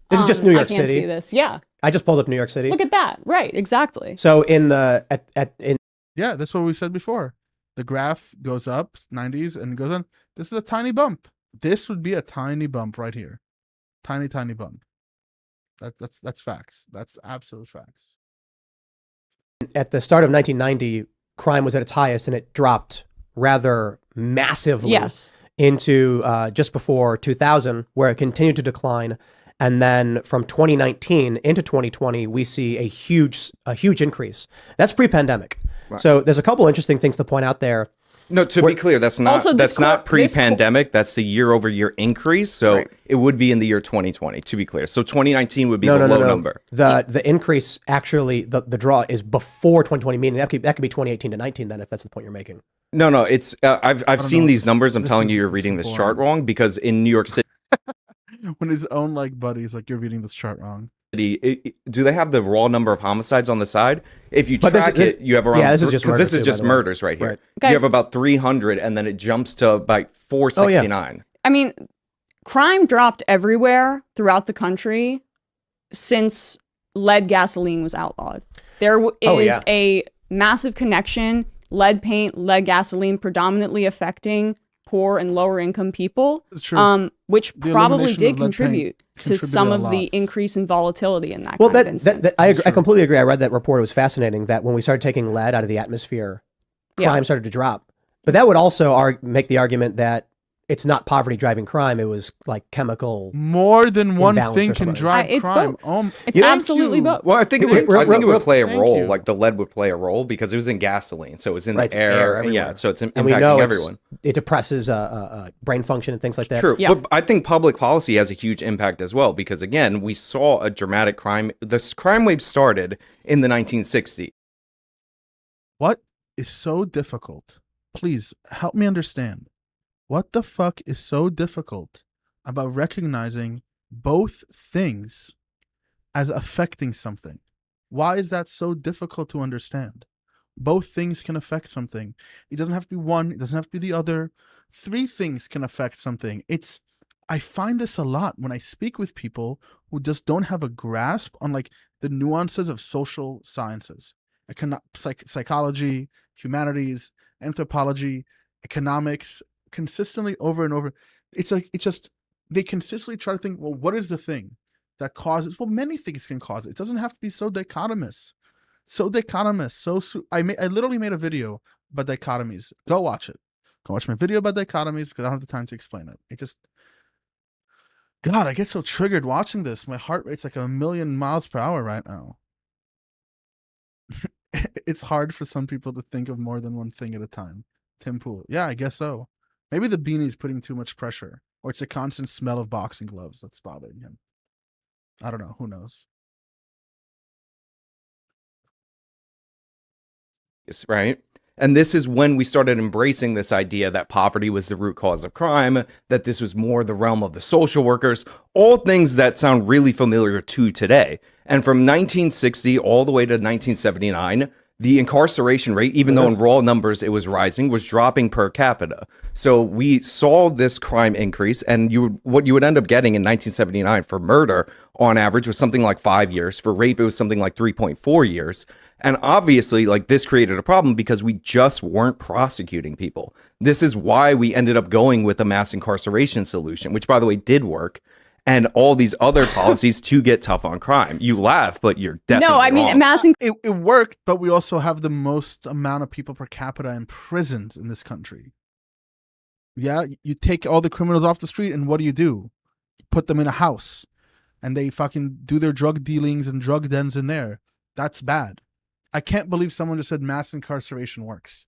This is just New York I can't City. see this. Yeah. I just pulled up New York City. Look at that. Right. Exactly. So in the in Yeah, that's what we said before. The graph goes up, 90s, and goes on. This is a tiny bump. This would be a tiny bump right here. Tiny bump. That's facts. That's absolute facts. at the start of 1990, crime was at its highest, and it dropped rather massively Yes. into just before 2000, where it continued to decline. And then from 2019 into 2020, we see a huge increase. That's pre-pandemic. So there's a couple interesting things to point out there. No, to be clear, that's not Also, this not co- this co- pre-pandemic. That's the year-over-year increase. So Right. it would be in the year 2020. To be clear, so 2019 would be the low number. The increase actually the draw is before 2020, meaning that could be 2018 to 19 then, if that's the point you're making. No, it's I've seen know. these numbers. I'm This telling you, is- you're this reading is this chart boring. wrong because in New York City, When his own buddy's like, you're reading this chart wrong. do they have the raw number of homicides on the side? If you But this- track this- it, you have around yeah, this is just because this murders is too, just by the way. murders right here. Right. You Guys- have about 300, and then it jumps to about 469. I mean, crime dropped everywhere throughout the country since lead gasoline was outlawed. There is Oh, yeah. a massive connection, lead paint, lead gasoline predominantly affecting poor and lower income people, It's true. which The probably elimination did of lead paint contribute to contributed some a of the lot. increase in volatility in that Well, kind of instance. I completely agree. I read that report. It was fascinating that when we started taking lead out of the atmosphere, crime started to drop. But that would also make the argument that it's not poverty driving crime. It was like chemical. More than one imbalance thing or can something. drive It's crime. both. It's thank absolutely you. both. Well, I think Thank it would play a Thank role. you. Like the lead would play a role because it was in gasoline, so it was in Right, the it's air. everywhere. Yeah, so it's And we know impacting everyone. it depresses brain function and things like that. True, Yeah. but I think public policy has a huge impact as well because again, we saw a dramatic crime. This crime wave started in the 1960s. What is so difficult? Please help me understand. What the fuck is so difficult about recognizing both things as affecting something? Why is that so difficult to understand? Both things can affect something. It doesn't have to be one, it doesn't have to be the other. 3 things can affect something. I find this a lot when I speak with people who just don't have a grasp on like the nuances of social sciences, psychology, humanities, anthropology, economics, consistently over and over. They consistently try to think, well, what is the thing that causes? Well, many things can cause it. It doesn't have to be so dichotomous. I literally made a video about dichotomies. Go watch it. Go watch my video about dichotomies because I don't have the time to explain it. God, I get so triggered watching this. My heart rate's like 1,000,000 miles per hour right now. It's hard for some people to think of more than one thing at a time. Tim Pool. Yeah, I guess so. Maybe the beanie's putting too much pressure, or it's a constant smell of boxing gloves that's bothering him. I don't know. Who knows? Right? And this is when we started embracing this idea that poverty was the root cause of crime, that this was more the realm of the social workers, all things that sound really familiar to today. And from 1960 all the way to 1979, the incarceration rate, even though in raw numbers it was rising, was dropping per capita. So we saw this crime increase, and what you would end up getting in 1979 for murder on average was something like 5 years. For rape, it was something like 3.4 years. And obviously, like, this created a problem because we just weren't prosecuting people. This is why we ended up going with a mass incarceration solution, which, by the way, did work. And all these other policies to get tough on crime. You laugh, but you're definitely No, I mean, wrong. It worked, but we also have the most amount of people per capita imprisoned in this country. Yeah, you take all the criminals off the street, and what do? You put them in a house, and they fucking do their drug dealings and drug dens in there. That's bad. I can't believe someone just said mass incarceration works.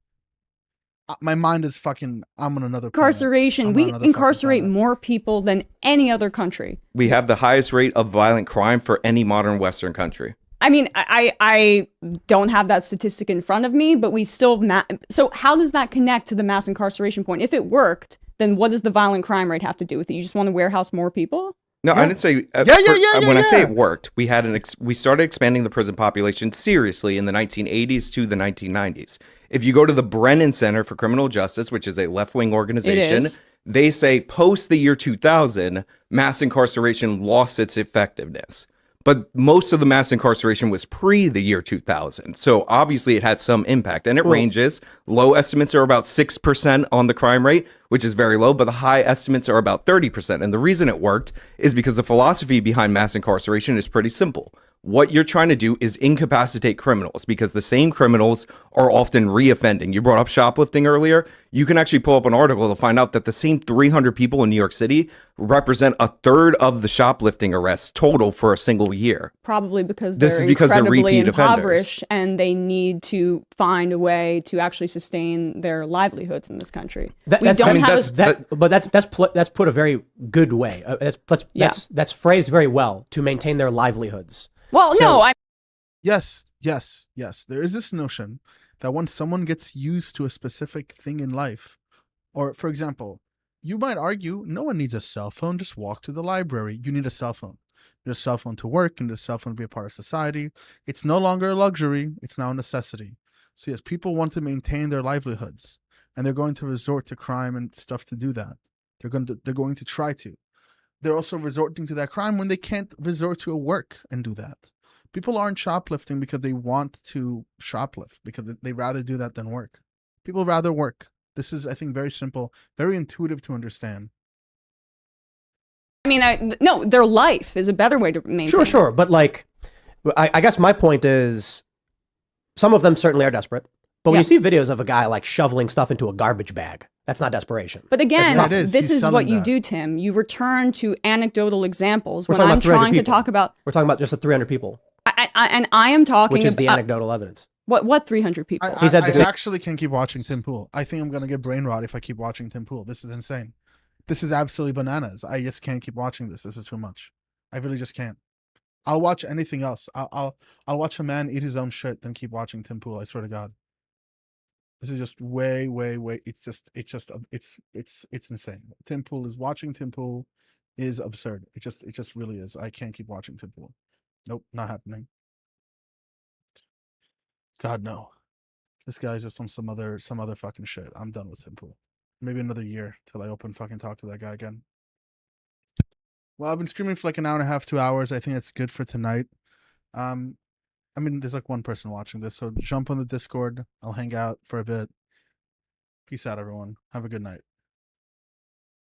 My mind is fucking, I'm on another planet. incarceration. We incarcerate more people than any other country. We have the highest rate of violent crime for any modern Western country. I mean, I don't have that statistic in front of me, but we still so how does that connect to the mass incarceration point? If it worked, then what does the violent crime rate have to do with it? You just want to warehouse more people? No, I didn't say. When I say it worked, we had we started expanding the prison population seriously in the 1980s to the 1990s. If you go to the Brennan Center for Criminal Justice, which is a left-wing organization, they say post the year 2000, mass incarceration lost its effectiveness. But most of the mass incarceration was pre the year 2000. So obviously it had some impact, and it ranges. Low estimates are about 6% on the crime rate, which is very low, but the high estimates are about 30%. And the reason it worked is because the philosophy behind mass incarceration is pretty simple. What you're trying to do is incapacitate criminals because the same criminals are often reoffending. You brought up shoplifting earlier. You can actually pull up an article to find out that the same 300 people in New York City represent a third of the shoplifting arrests total for a single year. Probably because This they're is because they're incredibly repeat offenders. impoverished and they need to find a way to actually sustain their livelihoods in this country. That's put a very good way. That's phrased very well, to maintain their livelihoods. Well, So- no, I Yes. There is this notion that when someone gets used to a specific thing in life, or for example, you might argue no one needs a cell phone, just walk to the library. You need a cell phone. You need a cell phone to work, you need a cell phone to be a part of society. It's no longer a luxury, it's now a necessity. So yes, people want to maintain their livelihoods, and they're going to resort to crime and stuff to do that. They're going to try to. They're also resorting to that crime when they can't resort to a work and do that. People aren't shoplifting because they want to shoplift, because they rather do that than work. People rather work. This is, I think, very simple, very intuitive to understand. I mean, no, their life is a better way to maintain. Sure, it. sure. But like, I guess my point is some of them certainly are desperate. But when Yeah. you see videos of a guy like shoveling stuff into a garbage bag, that's not desperation. But again, That is. this He's is what selling you that. do, Tim. You return to anecdotal examples We're when talking I'm about 300 trying to people. talk about. We're talking about just the 300 people, And I am talking which is the about anecdotal evidence. what 300 people. I, He said I, the I same- actually can't keep watching Tim Pool. I think I'm gonna get brain rot if I keep watching Tim Pool. This is insane. This is absolutely bananas. I just can't keep watching this. This is too much. I really just can't. I'll watch anything else. I'll watch a man eat his own shit than keep watching Tim Pool. I swear to God. This is just way. It's insane. Tim Pool is watching Tim Pool is absurd. It just really is. I can't keep watching Tim Pool. Nope, not happening. God no. This guy's just on some other fucking shit. I'm done with Tim Pool. Maybe another year till I open fucking talk to that guy again. Well, I've been streaming for like an hour and a half, 2 hours. I think it's good for tonight. I mean, there's like one person watching this, so jump on the Discord. I'll hang out for a bit. Peace out, everyone. Have a good night.